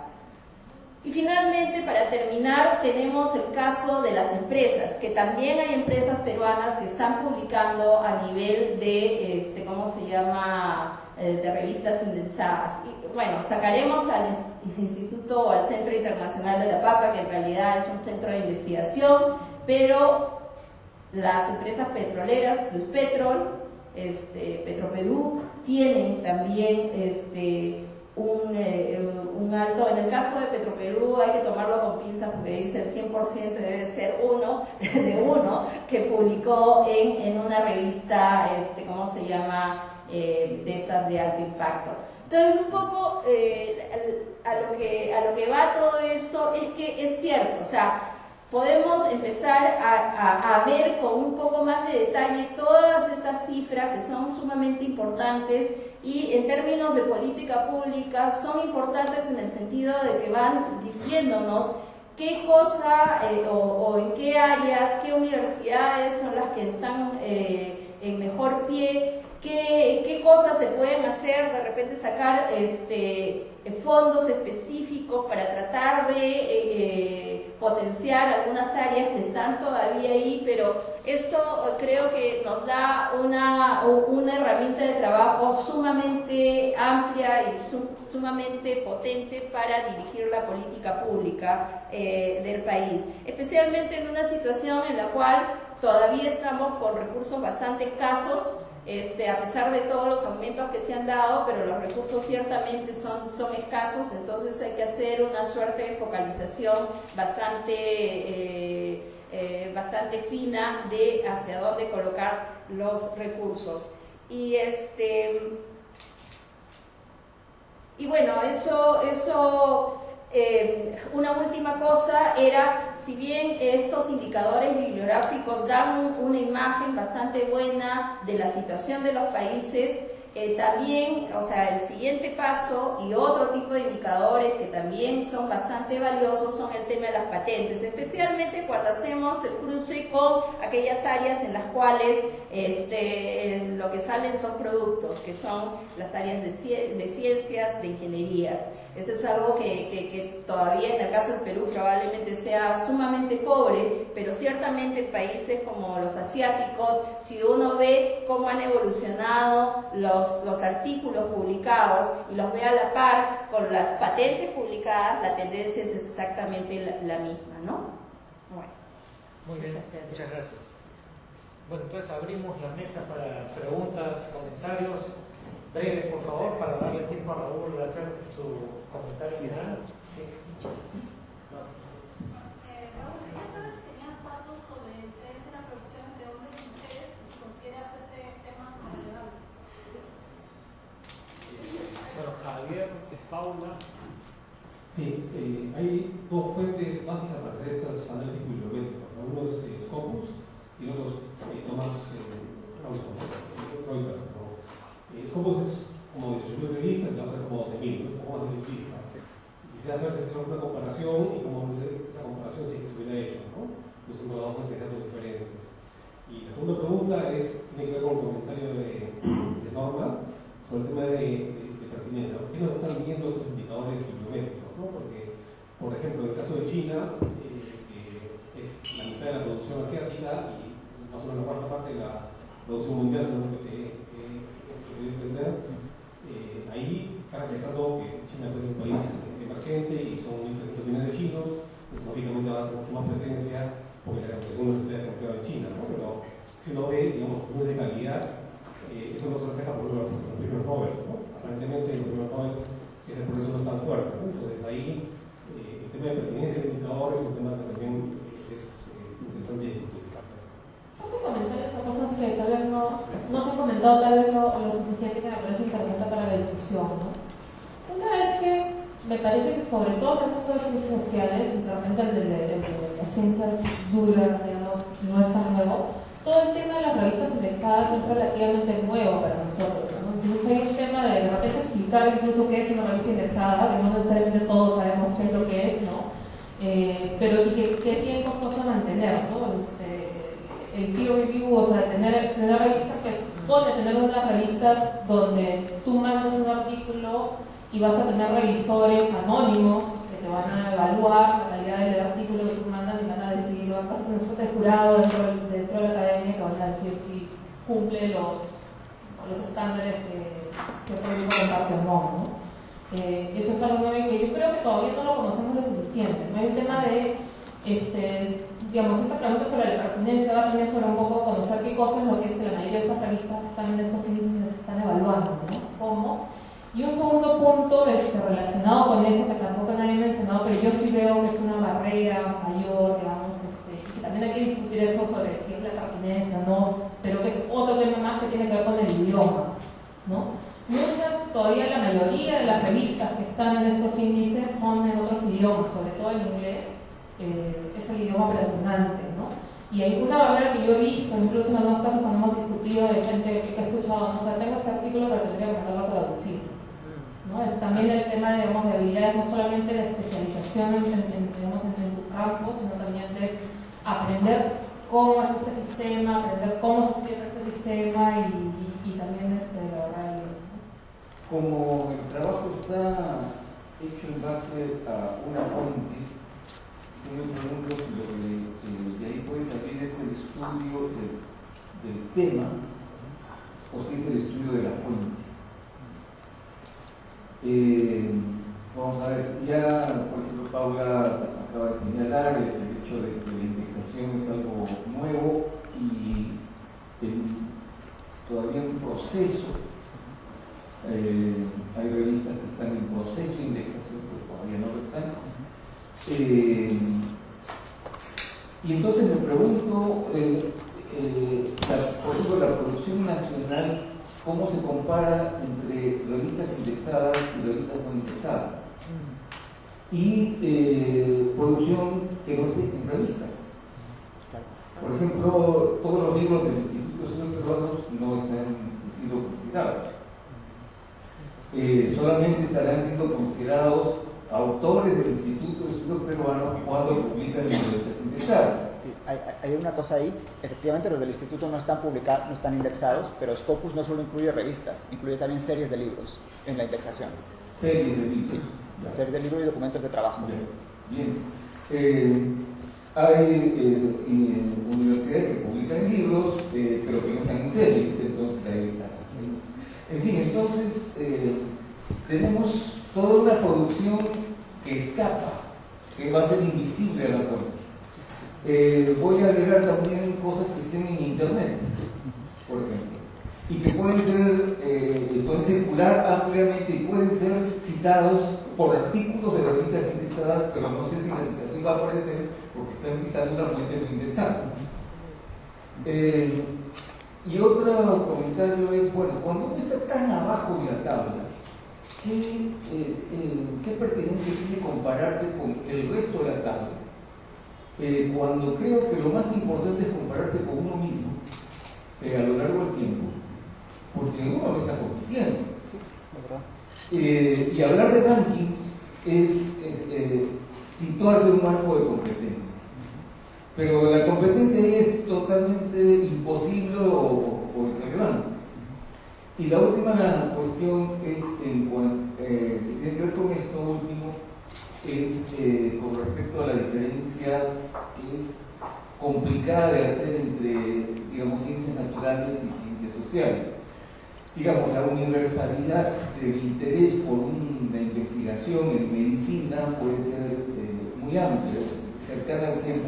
Y finalmente, para terminar, tenemos el caso de las empresas, que también hay empresas peruanas que están publicando a nivel de, ¿cómo se llama?, de revistas indexadas. Y bueno, sacaremos al Instituto o al Centro Internacional de la Papa, que en realidad es un centro de investigación, pero las empresas petroleras, Pluspetrol, Petroperú, tienen también un alto. En el caso de Petroperú hay que tomarlo con pinzas, porque dice el 100% debe ser uno que publicó en una revista, ¿cómo se llama?, de estas de alto impacto. Entonces, un poco a lo que va todo esto es que es cierto, o sea, podemos empezar a ver con un poco más de detalle todas estas cifras que son sumamente importantes, y en términos de política pública son importantes en el sentido de que van diciéndonos qué cosa o en qué áreas, qué universidades son las que están en mejor pie, qué cosas se pueden hacer, de repente sacar fondos específicos para tratar de potenciar algunas áreas que están todavía ahí, pero esto creo que nos da una herramienta de trabajo sumamente amplia y sumamente potente para dirigir la política pública del país, especialmente en una situación en la cual todavía estamos con recursos bastante escasos, a pesar de todos los aumentos que se han dado, pero los recursos ciertamente son escasos, entonces hay que hacer una suerte de focalización bastante fina de hacia dónde colocar los recursos. Y bueno, eso una última cosa era, si bien estos indicadores bibliográficos dan una imagen bastante buena de la situación de los países, también, o sea, el siguiente paso y otro tipo de indicadores que también son bastante valiosos son el tema de las patentes, especialmente cuando hacemos el cruce con aquellas áreas en las cuales lo que salen son productos, que son las áreas de ciencias, de ingenierías. Eso es algo que todavía en el caso del Perú probablemente sea sumamente pobre, pero ciertamente en países como los asiáticos, si uno ve cómo han evolucionado los artículos publicados y los ve a la par con las patentes publicadas, la tendencia es exactamente la misma, ¿no? Bueno, muy bien, muchas gracias. Bueno, entonces abrimos la mesa para preguntas, comentarios. Breves, por favor, para darle tiempo a Raúl de hacer su comentario final. Sí. Raúl, quería saber si tenías datos sobre diferencia en la producción entre hombres y mujeres, y si consideras ese tema como relevante. Bueno, Javier, Paula. Sí, hay dos fuentes básicas para hacer estos análisis bibliométricos. Uno es Scopus y el otro es Thomas Reuters. Scopus es como 18.000 revistas y la otra es como 12.000, ¿no? Como más simplista. Quisiera saber si hacer una comparación y cómo esa comparación sí que se hubiera hecho, ¿no? Pues son dos fuentes de datos diferentes. Y la segunda pregunta tiene que ver con el comentario de Norma sobre el tema de pertinencia. ¿Por qué no están viendo estos indicadores bibliométricos, ¿no? Porque, por ejemplo, en el caso de China, es la mitad de la producción asiática y más o menos la cuarta parte de producción mundial, según lo que he podido entender, ahí está reflejando que China es un país emergente y son 1.300 millones de chinos, pues, lógicamente va a tener mucho más presencia porque la organización de sociedades se ha creado en China, ¿no? Pero si uno ve, digamos, puntos de calidad, eso no se refleja por los premios Nobel, ¿no? Aparentemente los premios Nobel ese proceso no es tan fuerte, ¿no? Entonces ahí el tema de pertinencia de indicadores es un tema que también es interesante de discutir. Otros comentarios o cosas que tal vez no se han comentado tal vez lo suficiente que me parece interesante para la discusión, ¿no? Una es que me parece que sobre todo en el mundo de ciencias sociales, realmente el de las ciencias duras, digamos, no es tan nuevo, todo el tema de las revistas indexadas es relativamente nuevo para nosotros, ¿no? Incluso hay un tema de repente explicar incluso qué es una revista indexada, que no necesariamente todos sabemos qué es lo que es, ¿no? Pero y que es bien costoso mantener, ¿no? El peer review, o sea, tener revistas que supone tener unas revistas donde tú mandas un artículo y vas a tener revisores anónimos que te van a evaluar la calidad del artículo que tú mandas y van a decidir, vas a tener un jurado dentro de la academia que van a decir si cumple los estándares que cierto grupo comparte o no, ¿no? Eso es algo nuevo que yo creo que todavía no lo conocemos lo suficiente. No hay un tema de, digamos, esta pregunta sobre la pertinencia va también sobre un poco conocer qué cosas lo que es que la mayoría de estas revistas que están en estos índices se están evaluando, ¿no? ¿Cómo? Y un segundo punto relacionado con eso, que tampoco nadie ha mencionado, pero yo sí veo que es una barrera mayor, digamos, y que también hay que discutir eso sobre si es la pertinencia o no, pero que es otro tema más que tiene que ver con el idioma, ¿no? Todavía la mayoría de las revistas que están en estos índices son en otros idiomas, sobre todo el inglés, es el idioma predominante, ¿no? Y hay una barrera que yo he visto, incluso en algunos casos cuando hemos discutido de gente que ha escuchado, o sea, tengo este artículo pero tendría que mandarlo a traducir, ¿no? Es también el tema de, digamos, de habilidades, no solamente de especialización en tu campo, sino también de aprender cómo es este sistema, aprender cómo se escribe este sistema y también lograr el... Como el trabajo está hecho en base a una fuente, yo me pregunto si lo que de ahí puede salir es el estudio del tema o si es el estudio de la fuente. Vamos a ver, ya por ejemplo Paula acaba de señalar el hecho de que la indexación es algo nuevo y todavía en proceso. Hay revistas que están en proceso de indexación, pero todavía no lo están. Y entonces me pregunto, por ejemplo, la producción nacional, ¿cómo se compara entre revistas indexadas y revistas no indexadas? Y producción que no esté en revistas. Por ejemplo, todos los libros del Instituto de Estudios Peruanos no están siendo considerados. Solamente estarán siendo considerados autores del Instituto de Estudios Peruanos cuando publican en revistas indexadas. Sí, hay una cosa ahí. Efectivamente, los del Instituto no están publicados, no están indexados, pero Scopus no solo incluye revistas, incluye también series de libros en la indexación. Series de libros. Sí, series de libros y documentos de trabajo. Bien. Hay universidades que publican libros, pero que no están en series, entonces hay... En fin, entonces tenemos toda una producción que escapa, que va a ser invisible a la fuente. Voy a agregar también cosas que estén en internet, por ejemplo, y que pueden circular ampliamente y pueden ser citados por artículos de revistas indexadas, pero no sé si la citación va a aparecer porque están citando una fuente no indexada. Y otro comentario es, bueno, cuando uno está tan abajo de la tabla, ¿qué pertinencia tiene compararse con el resto de la tabla? Cuando creo que lo más importante es compararse con uno mismo a lo largo del tiempo, porque uno no está compitiendo. Y hablar de rankings es situarse en un marco de competencia. Pero la competencia es totalmente imposible o irrelevante. Y la última cuestión es que tiene que ver con esto último, es con respecto a la diferencia que es complicada de hacer entre, digamos, ciencias naturales humanidades y ciencias sociales. Digamos, la universalidad del interés por una investigación en medicina puede ser muy amplia, cercana al 100%.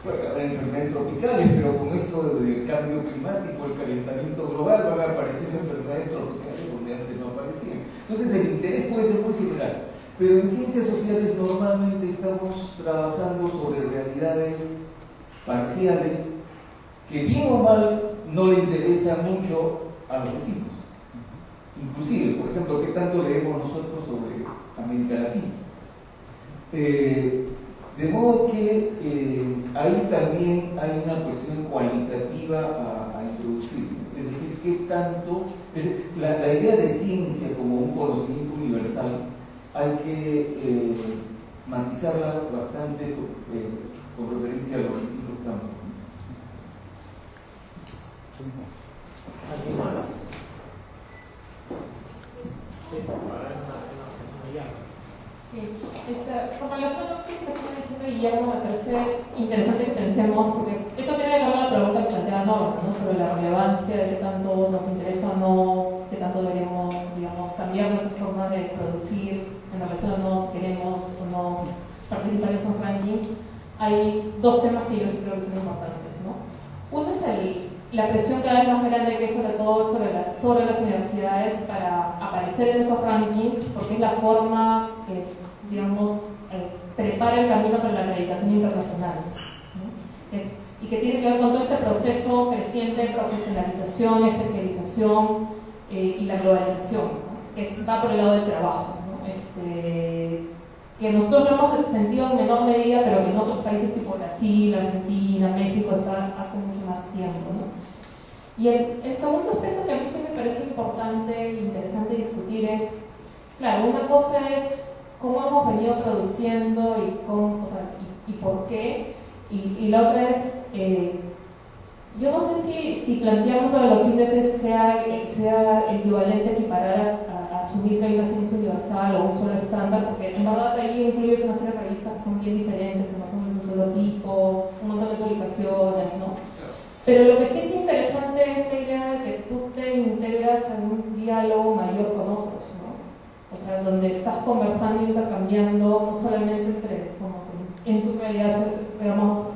Bueno, habrá enfermedades tropicales, pero con esto del cambio climático, el calentamiento global, van a aparecer enfermedades tropicales donde antes no aparecían. Entonces el interés puede ser muy general, pero en ciencias sociales normalmente estamos trabajando sobre realidades parciales que bien o mal no le interesan mucho a los vecinos. Inclusive, por ejemplo, ¿qué tanto leemos nosotros sobre América Latina? De modo que ahí también hay una cuestión cualitativa a introducir, es decir, qué tanto, la idea de ciencia como un conocimiento universal hay que matizarla bastante con referencia a los distintos campos. ¿Alguien más? Sí, para una segunda llave. Sí, con relación a lo que está diciendo Guillermo, me parece interesante que pensemos, porque eso tiene que ver con la pregunta que planteaba Norma, ¿no? Sobre la relevancia de qué tanto nos interesa o no, qué tanto deberemos, digamos, cambiar nuestra forma de producir en relación a no, si queremos o no participar en esos rankings. Hay dos temas que yo sí creo que son importantes, ¿no? Uno es la presión cada vez más grande que hay sobre todo sobre las universidades para aparecer en esos rankings, porque es la forma que es, digamos, prepara el camino para la acreditación internacional, ¿no? Y que tiene que ver con todo este proceso creciente de profesionalización, especialización y la globalización, ¿no? Que va por el lado del trabajo, ¿no? Que nosotros lo hemos sentido en menor medida, pero que en otros países tipo Brasil, Argentina, México está hace mucho más tiempo, ¿no? Y el segundo aspecto que a mí sí me parece importante e interesante discutir es, claro, una cosa es cómo hemos venido produciendo y, cómo, o sea, y por qué, y la otra es, yo no sé si planteamos lo de los índices sea equivalente a equiparar a asumir que hay una ciencia universal o un solo estándar, porque en verdad ahí incluyes una serie de revistas que son bien diferentes, que no son de un solo tipo, un montón de publicaciones, ¿no? Pero lo que sí es interesante es la idea de que tú te integras en un diálogo mayor con otros, ¿no? O sea, donde estás conversando y intercambiando, no solamente como que en tu realidad, digamos,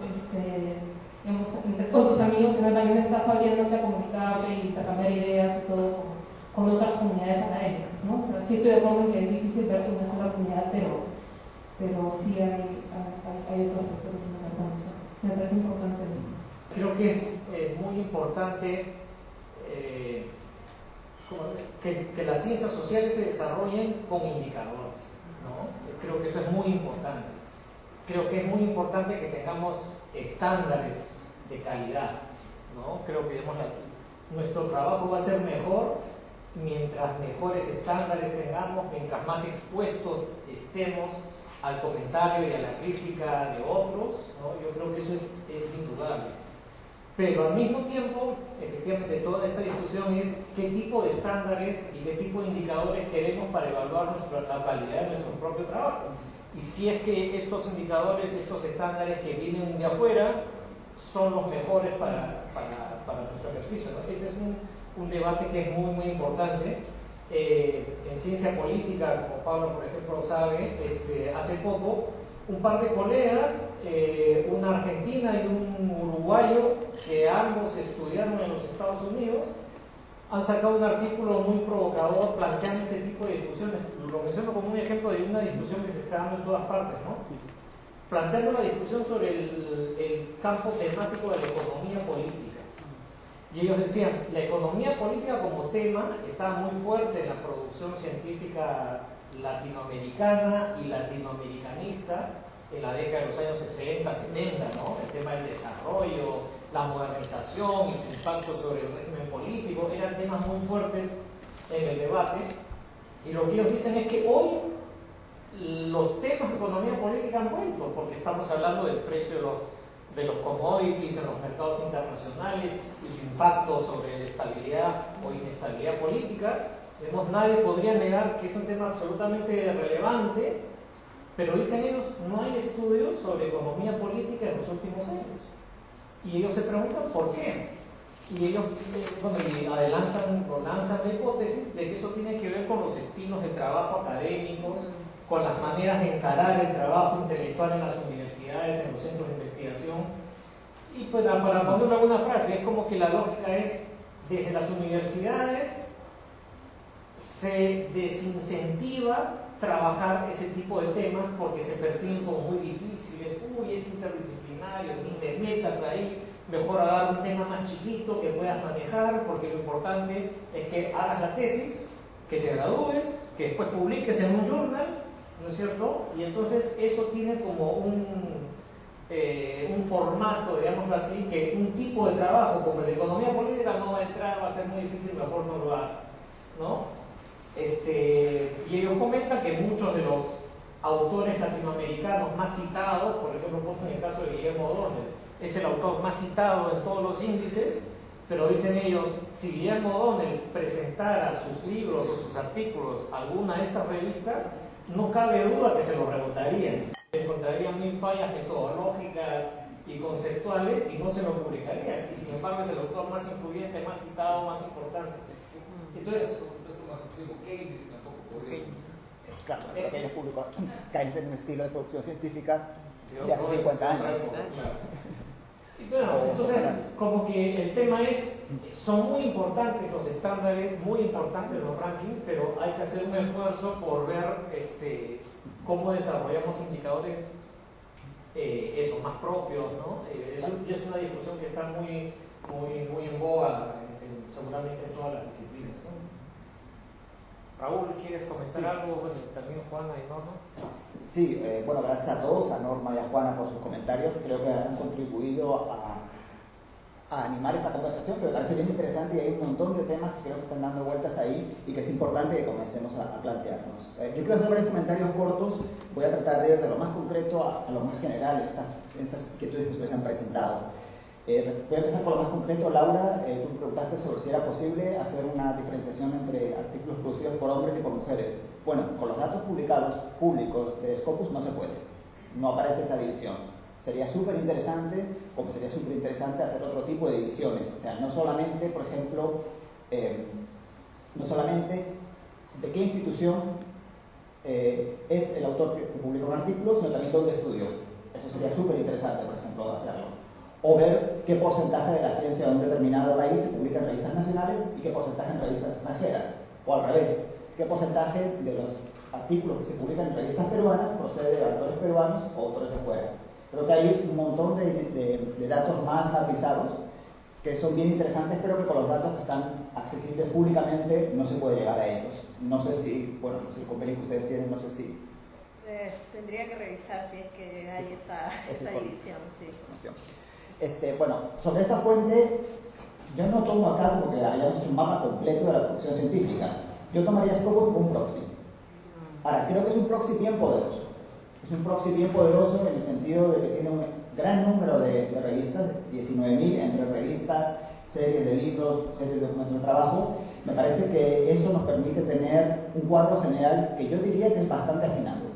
con tus amigos, sino también estás abriéndote a comunicarte y intercambiar ideas y todo con otras comunidades académicas, ¿no? O sea, sí estoy de acuerdo en que es difícil ver una sola comunidad, pero sí hay otros aspectos que me parece. Me parece importante. Creo que es muy importante que las ciencias sociales se desarrollen con indicadores, ¿no? Creo que eso es muy importante. Creo que es muy importante que tengamos estándares de calidad, ¿no? Creo que nuestro trabajo va a ser mejor mientras mejores estándares tengamos, mientras más expuestos estemos al comentario y a la crítica de otros, ¿no? Yo creo que eso es indudable. Pero al mismo tiempo, efectivamente, toda esta discusión es qué tipo de estándares y qué tipo de indicadores queremos para evaluar la calidad de nuestro propio trabajo. Y si es que estos indicadores, estos estándares que vienen de afuera, son los mejores para nuestro ejercicio, ¿no? Ese es un debate que es muy, muy importante. En ciencia política, como Pablo, por ejemplo, sabe, hace poco, un par de colegas, una argentina y un uruguayo, que ambos estudiaron en los Estados Unidos, han sacado un artículo muy provocador planteando este tipo de discusiones. Lo menciono como un ejemplo de una discusión que se está dando en todas partes, ¿no? Planteando la discusión sobre el campo temático de la economía política. Y ellos decían, la economía política como tema está muy fuerte en la producción científica latinoamericana y latinoamericanista en la década de los años 60, 70, ¿no? El tema del desarrollo, la modernización y su impacto sobre el régimen político eran temas muy fuertes en el debate, y lo que ellos dicen es que hoy los temas de economía política han vuelto, porque estamos hablando del precio de los commodities en los mercados internacionales y su impacto sobre la estabilidad o inestabilidad política. Nadie podría negar que es un tema absolutamente relevante, pero dicen ellos, no hay estudios sobre economía política en los últimos años. Y ellos se preguntan por qué. Y ellos y adelantan o lanzan la hipótesis de que eso tiene que ver con los estilos de trabajo académicos, con las maneras de encarar el trabajo intelectual en las universidades, en los centros de investigación. Y pues, para ponerlo en una frase, es como que la lógica es, desde las universidades se desincentiva trabajar ese tipo de temas porque se perciben como muy difíciles. Uy, es interdisciplinario, ni te metas ahí, mejor agarrar un tema más chiquito que puedas manejar, porque lo importante es que hagas la tesis, que te gradúes, que después publiques en un journal, ¿no es cierto? Y entonces eso tiene como un formato, digámoslo así, que un tipo de trabajo como el de economía política no va a entrar, va a ser muy difícil, mejor no lo hagas, ¿no? Y ellos comentan que muchos de los autores latinoamericanos más citados, por ejemplo, en el caso de Guillermo O'Donnell, es el autor más citado en todos los índices, pero dicen ellos, si Guillermo O'Donnell presentara sus libros o sus artículos a alguna de estas revistas, no cabe duda que se lo rebotarían. Encontrarían mil fallas metodológicas y conceptuales y no se lo publicarían. Y sin embargo es el autor más influyente, más citado, más importante. Entonces, Keynes tampoco podría. Claro, lo que ellos publicó Keynes en un estilo de producción científica de hace 50 años. Y bueno, entonces, como que el tema es, son muy importantes los estándares, muy importantes los rankings, pero hay que hacer un esfuerzo por ver cómo desarrollamos indicadores eso, más propios, ¿no? Es una discusión que está muy en boga, seguramente en todas las disciplinas, ¿no? Raúl, ¿quieres comentar algo? Bueno, también Juana y Norma. Sí, bueno, gracias a todos, a Norma y a Juana por sus comentarios. Creo que han contribuido a animar esta conversación, que me parece bien interesante, y hay un montón de temas que creo que están dando vueltas ahí y que es importante que comencemos a plantearnos. Yo quiero hacer varios comentarios cortos, voy a tratar de ir de lo más concreto a lo más general, estas inquietudes que ustedes han presentado. Voy a empezar por lo más concreto. Laura, tú me preguntaste sobre si era posible hacer una diferenciación entre artículos producidos por hombres y por mujeres. Bueno, con los datos publicados públicos de Scopus no se puede, no aparece esa división. Sería súper interesante, como sería súper interesante hacer otro tipo de divisiones, o sea, no solamente, por ejemplo, no solamente de qué institución es el autor que publica un artículo, sino también dónde estudió. Eso sería súper interesante, por ejemplo, hacerlo. O ver qué porcentaje de la ciencia de un determinado país se publica en revistas nacionales y qué porcentaje en revistas extranjeras. O al revés, qué porcentaje de los artículos que se publican en revistas peruanas procede de autores peruanos o autores de fuera. Creo que hay un montón de datos más matizados que son bien interesantes, pero que con los datos que están accesibles públicamente no se puede llegar a ellos. No sé si, bueno, si el convenio que ustedes tienen, no sé si... Tendría que revisar si es que hay esa división, sí. Bueno, sobre esta fuente, yo no tomo acá como que hayamos hecho un mapa completo de la producción científica. Yo tomaría Scopus como un proxy. Ahora, creo que es un proxy bien poderoso. Es un proxy bien poderoso en el sentido de que tiene un gran número de revistas, 19.000 entre revistas, series de libros, series de documentos de trabajo. Me parece que eso nos permite tener un cuadro general que yo diría que es bastante afinado.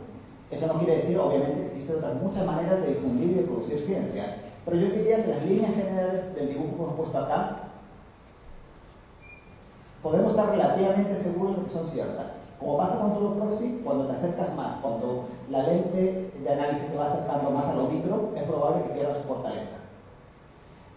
Eso no quiere decir, obviamente, que existen otras muchas maneras de difundir y de producir ciencia. Pero yo diría que las líneas generales del dibujo que hemos puesto acá podemos estar relativamente seguros de que son ciertas. Como pasa con todo proxy, cuando te acercas más, cuando la lente de análisis se va acercando más a lo micro, es probable que pierda su fortaleza.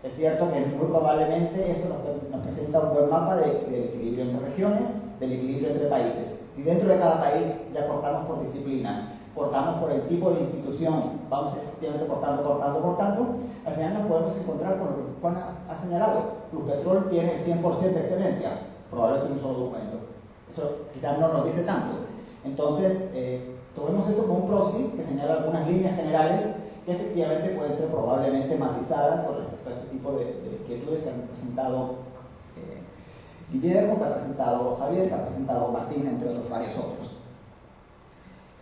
Es cierto que muy probablemente esto nos presenta un buen mapa del equilibrio entre regiones, del equilibrio entre países. Si dentro de cada país ya cortamos por disciplina, cortamos por el tipo de institución, vamos efectivamente cortando, al final nos podemos encontrar con lo que Juan ha señalado. Pluspetrol tiene el 100% de excelencia, probablemente en un solo documento. Eso quizás no nos dice tanto. Entonces, tomemos esto como un proxy que señala algunas líneas generales que efectivamente pueden ser probablemente matizadas con respecto a este tipo de inquietudes que han presentado Guillermo, que ha presentado Javier, que ha presentado Martín, entre otros varios otros.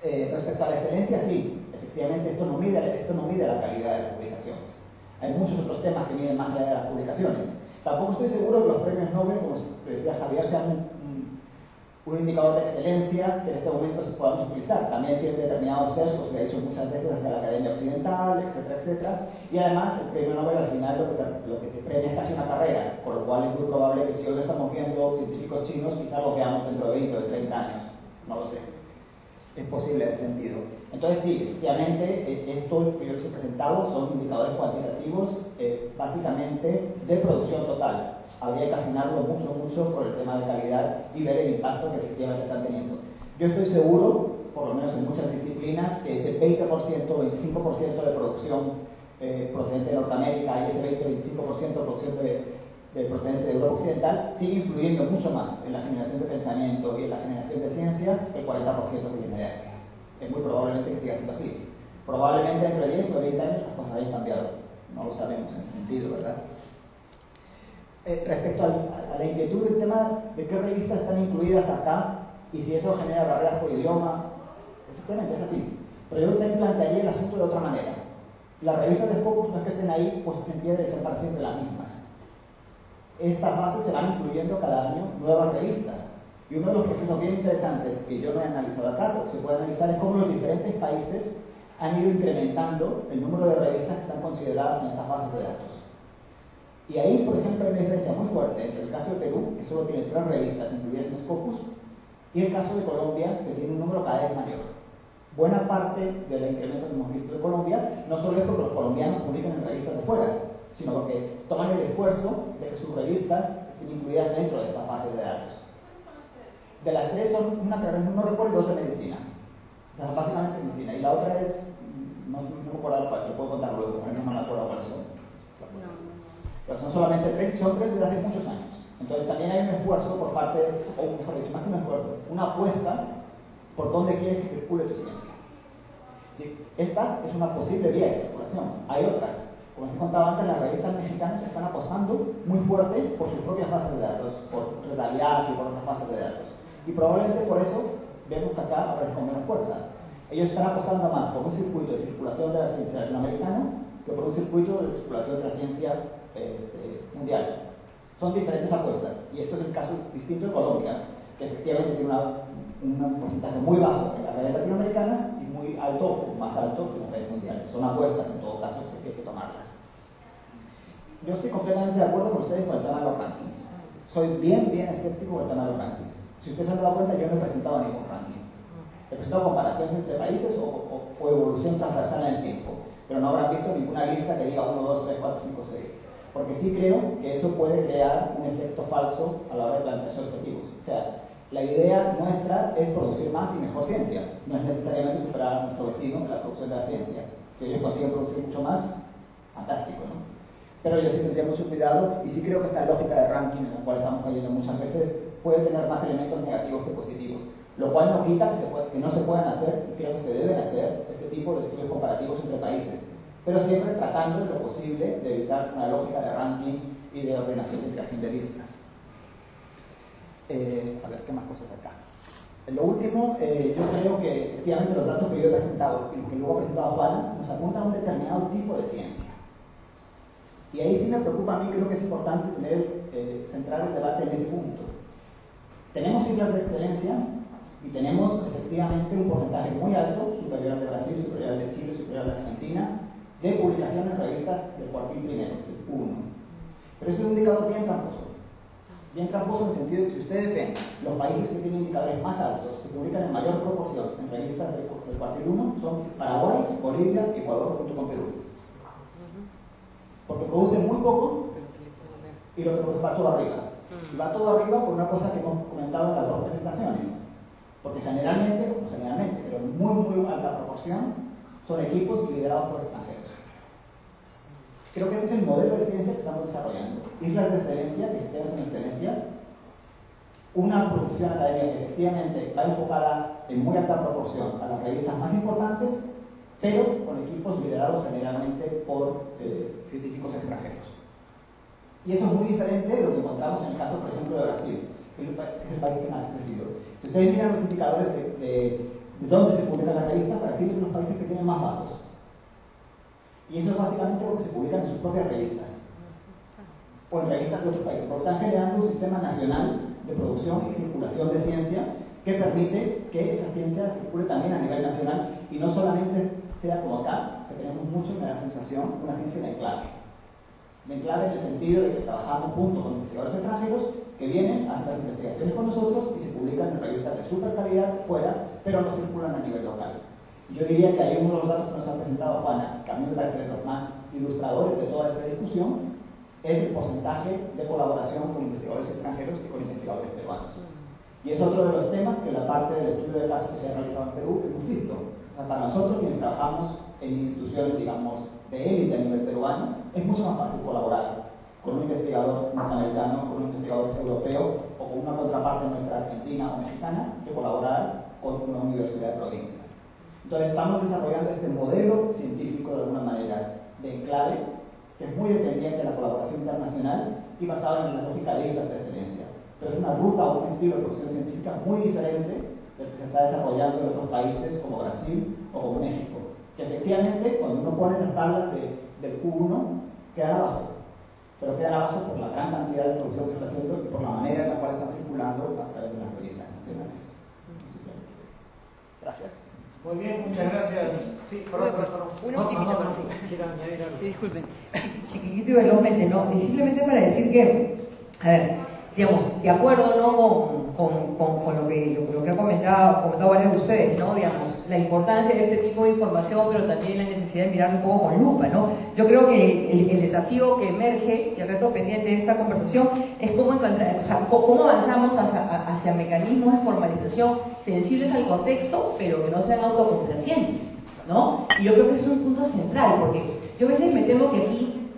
Respecto a la excelencia, sí, efectivamente esto no mide la calidad de las publicaciones. Hay muchos otros temas que miden más allá de las publicaciones. Tampoco estoy seguro que los premios Nobel, como decía Javier, sean un indicador de excelencia que en este momento se podamos utilizar. También tiene determinados sesgos, se ha dicho muchas veces desde la Academia Occidental, etcétera, etcétera. Y además, el premio Nobel al final lo que te premia es casi una carrera, con lo cual es muy probable que si hoy lo estamos viendo científicos chinos, quizá los veamos dentro de 20 o de 30 años. No lo sé. Es posible en ese sentido. Entonces, sí, efectivamente, esto que yo les he presentado son indicadores cuantitativos básicamente de producción total. Habría que afinarlo mucho por el tema de calidad y ver el impacto que efectivamente están teniendo. Yo estoy seguro, por lo menos en muchas disciplinas, que ese 20%, 25% de producción procedente de Norteamérica y ese 20-25% de producción procedente de Europa Occidental sigue influyendo mucho más en la generación de pensamiento y en la generación de ciencia que el 40% que viene de Asia. Es muy probablemente que siga siendo así. Probablemente dentro de 10 o 20 años las cosas hayan cambiado. No lo sabemos en ese sentido, ¿verdad? Respecto a la inquietud del tema de qué revistas están incluidas acá y si eso genera barreras por idioma, efectivamente es así. Pero yo también plantearía el asunto de otra manera. Las revistas de Scopus no es que estén ahí puestas en pie de ser para siempre las mismas. Estas bases se van incluyendo cada año nuevas revistas. Y uno de los procesos bien interesantes que yo no he analizado acá, pero que se puede analizar, es cómo los diferentes países han ido incrementando el número de revistas que están consideradas en estas bases de datos. Y ahí, por ejemplo, hay una diferencia muy fuerte entre el caso de Perú, que solo tiene 3 revistas incluidas en Scopus, y el caso de Colombia, que tiene un número cada vez mayor. Buena parte del incremento que hemos visto de Colombia no solo es porque los colombianos publican en revistas de fuera, sino porque toman el esfuerzo de que sus revistas estén incluidas dentro de estas bases de datos. De las 3 son una que no recuerdo, 2 de medicina. O sea, básicamente medicina. Y la otra es, no me acuerdo cuál, te puedo contar luego, no me acuerdo cuáles son. Pero son solamente 3, son 3 desde hace muchos años. Entonces también hay un esfuerzo por parte, o mejor dicho, más que un esfuerzo, una apuesta por dónde quieres que circule tu ciencia. ¿Sí? Esta es una posible vía de circulación. Hay otras. Como les contaba antes, las revistas mexicanas están apostando muy fuerte por sus propias bases de datos, por Redaliac y por otras bases de datos. Y probablemente por eso vemos que acá habrá con menos fuerza. Ellos están apostando más por un circuito de circulación de la ciencia latinoamericana que por un circuito de circulación de la ciencia mundial. Son diferentes apuestas. Y esto es el caso distinto de Colombia, que efectivamente tiene un porcentaje muy bajo en las redes latinoamericanas y muy alto o más alto en las redes mundiales. Son apuestas en todo caso que se tiene que tomarlas. Yo estoy completamente de acuerdo con ustedes con el tema de los rankings. Soy bien escéptico con el tema de los rankings. Si ustedes se han dado cuenta, yo no he presentado ningún ranking. He presentado comparaciones entre países o evolución transversal en el tiempo, pero no habrán visto ninguna lista que diga 1, 2, 3, 4, 5, 6. Porque sí creo que eso puede crear un efecto falso a la hora de plantearse objetivos. O sea, la idea nuestra es producir más y mejor ciencia. No es necesariamente superar a nuestro vecino en la producción de la ciencia. Si ellos consiguen producir mucho más, fantástico, ¿no? Pero yo sí tendría mucho cuidado y sí creo que esta lógica de ranking en la cual estamos cayendo muchas veces puede tener más elementos negativos que positivos. Lo cual no quita que no se puedan hacer, y creo que se deben hacer, este tipo de estudios comparativos entre países. Pero siempre tratando en lo posible de evitar una lógica de ranking y de ordenación y creación de listas. A ver, ¿qué más cosas acá? Lo último, yo creo que efectivamente los datos que yo he presentado y los que luego ha presentado Juana nos apuntan a un determinado tipo de ciencia. Y ahí sí me preocupa a mí, creo que es importante centrar el debate en ese punto. Tenemos cifras de excelencia y tenemos efectivamente un porcentaje muy alto, superior al de Brasil, superior al de Chile, superior al de Argentina, de publicación en revistas del cuartil primero, del Q1. Pero es un indicador bien tramposo. Bien tramposo en el sentido de que si ustedes ven los países que tienen indicadores más altos, que publican en mayor proporción en revistas del cuartil 1, son Paraguay, Bolivia, Ecuador junto con Perú. Porque producen muy poco y lo que produce va todo arriba. Y va todo arriba por una cosa que hemos comentado en las 2 presentaciones. Porque generalmente, pero en muy alta proporción, son equipos liderados por extranjeros. Creo que ese es el modelo de ciencia que estamos desarrollando. Islas de excelencia, que tenemos en excelencia, una producción académica que efectivamente va enfocada en muy alta proporción a las revistas más importantes, pero con equipos liderados generalmente por científicos extranjeros. Y eso es muy diferente de lo que encontramos en el caso, por ejemplo, de Brasil, que es el país que más ha crecido. Si ustedes miran los indicadores de dónde se publican las revistas, Brasil es uno de los países que tienen más bajos. Y eso es básicamente lo que se publica en sus propias revistas, o en revistas de otros países, porque están generando un sistema nacional de producción y circulación de ciencia que permite que esa ciencia circule también a nivel nacional y no solamente sea como acá, que tenemos mucho, me da sensación, una ciencia de enclave. De enclave en el sentido de que trabajamos junto con investigadores extranjeros que vienen a hacer las investigaciones con nosotros y se publican en revistas de super calidad fuera, pero no circulan a nivel local. Yo diría que hay uno de los datos que nos ha presentado Juana, que a mí me parece de los más ilustradores de toda esta discusión, es el porcentaje de colaboración con investigadores extranjeros y con investigadores peruanos. Y es otro de los temas que la parte del estudio de casos que se ha realizado en Perú hemos visto. O sea, para nosotros, quienes trabajamos en instituciones, digamos, de élite a nivel peruano, es mucho más fácil colaborar con un investigador norteamericano, con un investigador europeo o con una contraparte nuestra argentina o mexicana que colaborar con una universidad de provincias. Entonces estamos desarrollando este modelo científico de alguna manera de enclave que es muy dependiente de la colaboración internacional y basado en la lógica de islas de excelencia. Pero es una ruta o un estilo de producción científica muy diferente del que se está desarrollando en otros países como Brasil o como México, que efectivamente cuando uno pone las tablas del Q1 quedan abajo, pero quedan abajo por la gran cantidad de producción que está haciendo y por la manera en la cual están circulando a través de las revistas nacionales. Gracias. Muy bien, muchas gracias. Sí, perdón. Quiero añadir algo. Sí, disculpen. Chiquitito y velozmente, ¿no? Y simplemente para decir que, a ver, digamos, de acuerdo, ¿no? Con lo que ha comentado varios de ustedes, ¿no? Digamos, la importancia de este tipo de información, pero también la necesidad de mirar un poco con lupa, ¿no? Yo creo que el desafío que emerge y el reto pendiente de esta conversación es cómo avanzamos hacia mecanismos de formalización sensibles al contexto, pero que no sean autocomplacientes, ¿no? Y yo creo que ese es un punto central, porque yo a veces me temo que aquí,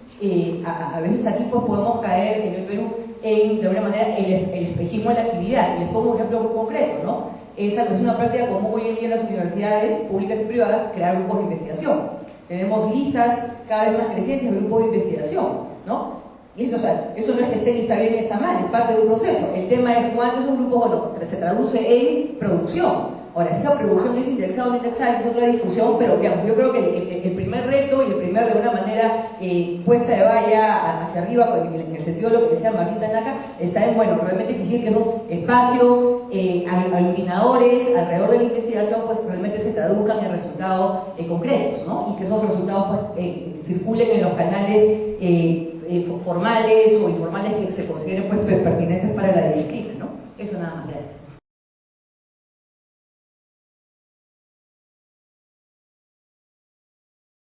a veces aquí pues podemos caer en el Perú de alguna manera el espejismo de la actividad. Y les pongo un ejemplo muy concreto, ¿no? Es una práctica común hoy en día en las universidades públicas y privadas crear grupos de investigación. Tenemos listas cada vez más crecientes de grupos de investigación, ¿no? Y eso, o sea, eso no es que esté ni está bien ni está mal, es parte de un proceso. El tema es cuánto esos grupos, bueno, se traduce en producción. Ahora, si esa producción es indexada o no indexada, esa es otra discusión, pero digamos, yo creo que el primer reto y el primer, de alguna manera, puesta de valla hacia arriba, en el sentido de lo que decía Martín Tanaka, está en, bueno, realmente exigir que esos espacios aglutinadores alrededor de la investigación, pues realmente se traduzcan en resultados concretos, ¿no? Y que esos resultados pues, circulen en los canales formales o informales que se consideren pues, pertinentes para la disciplina, ¿no? Eso nada más, gracias.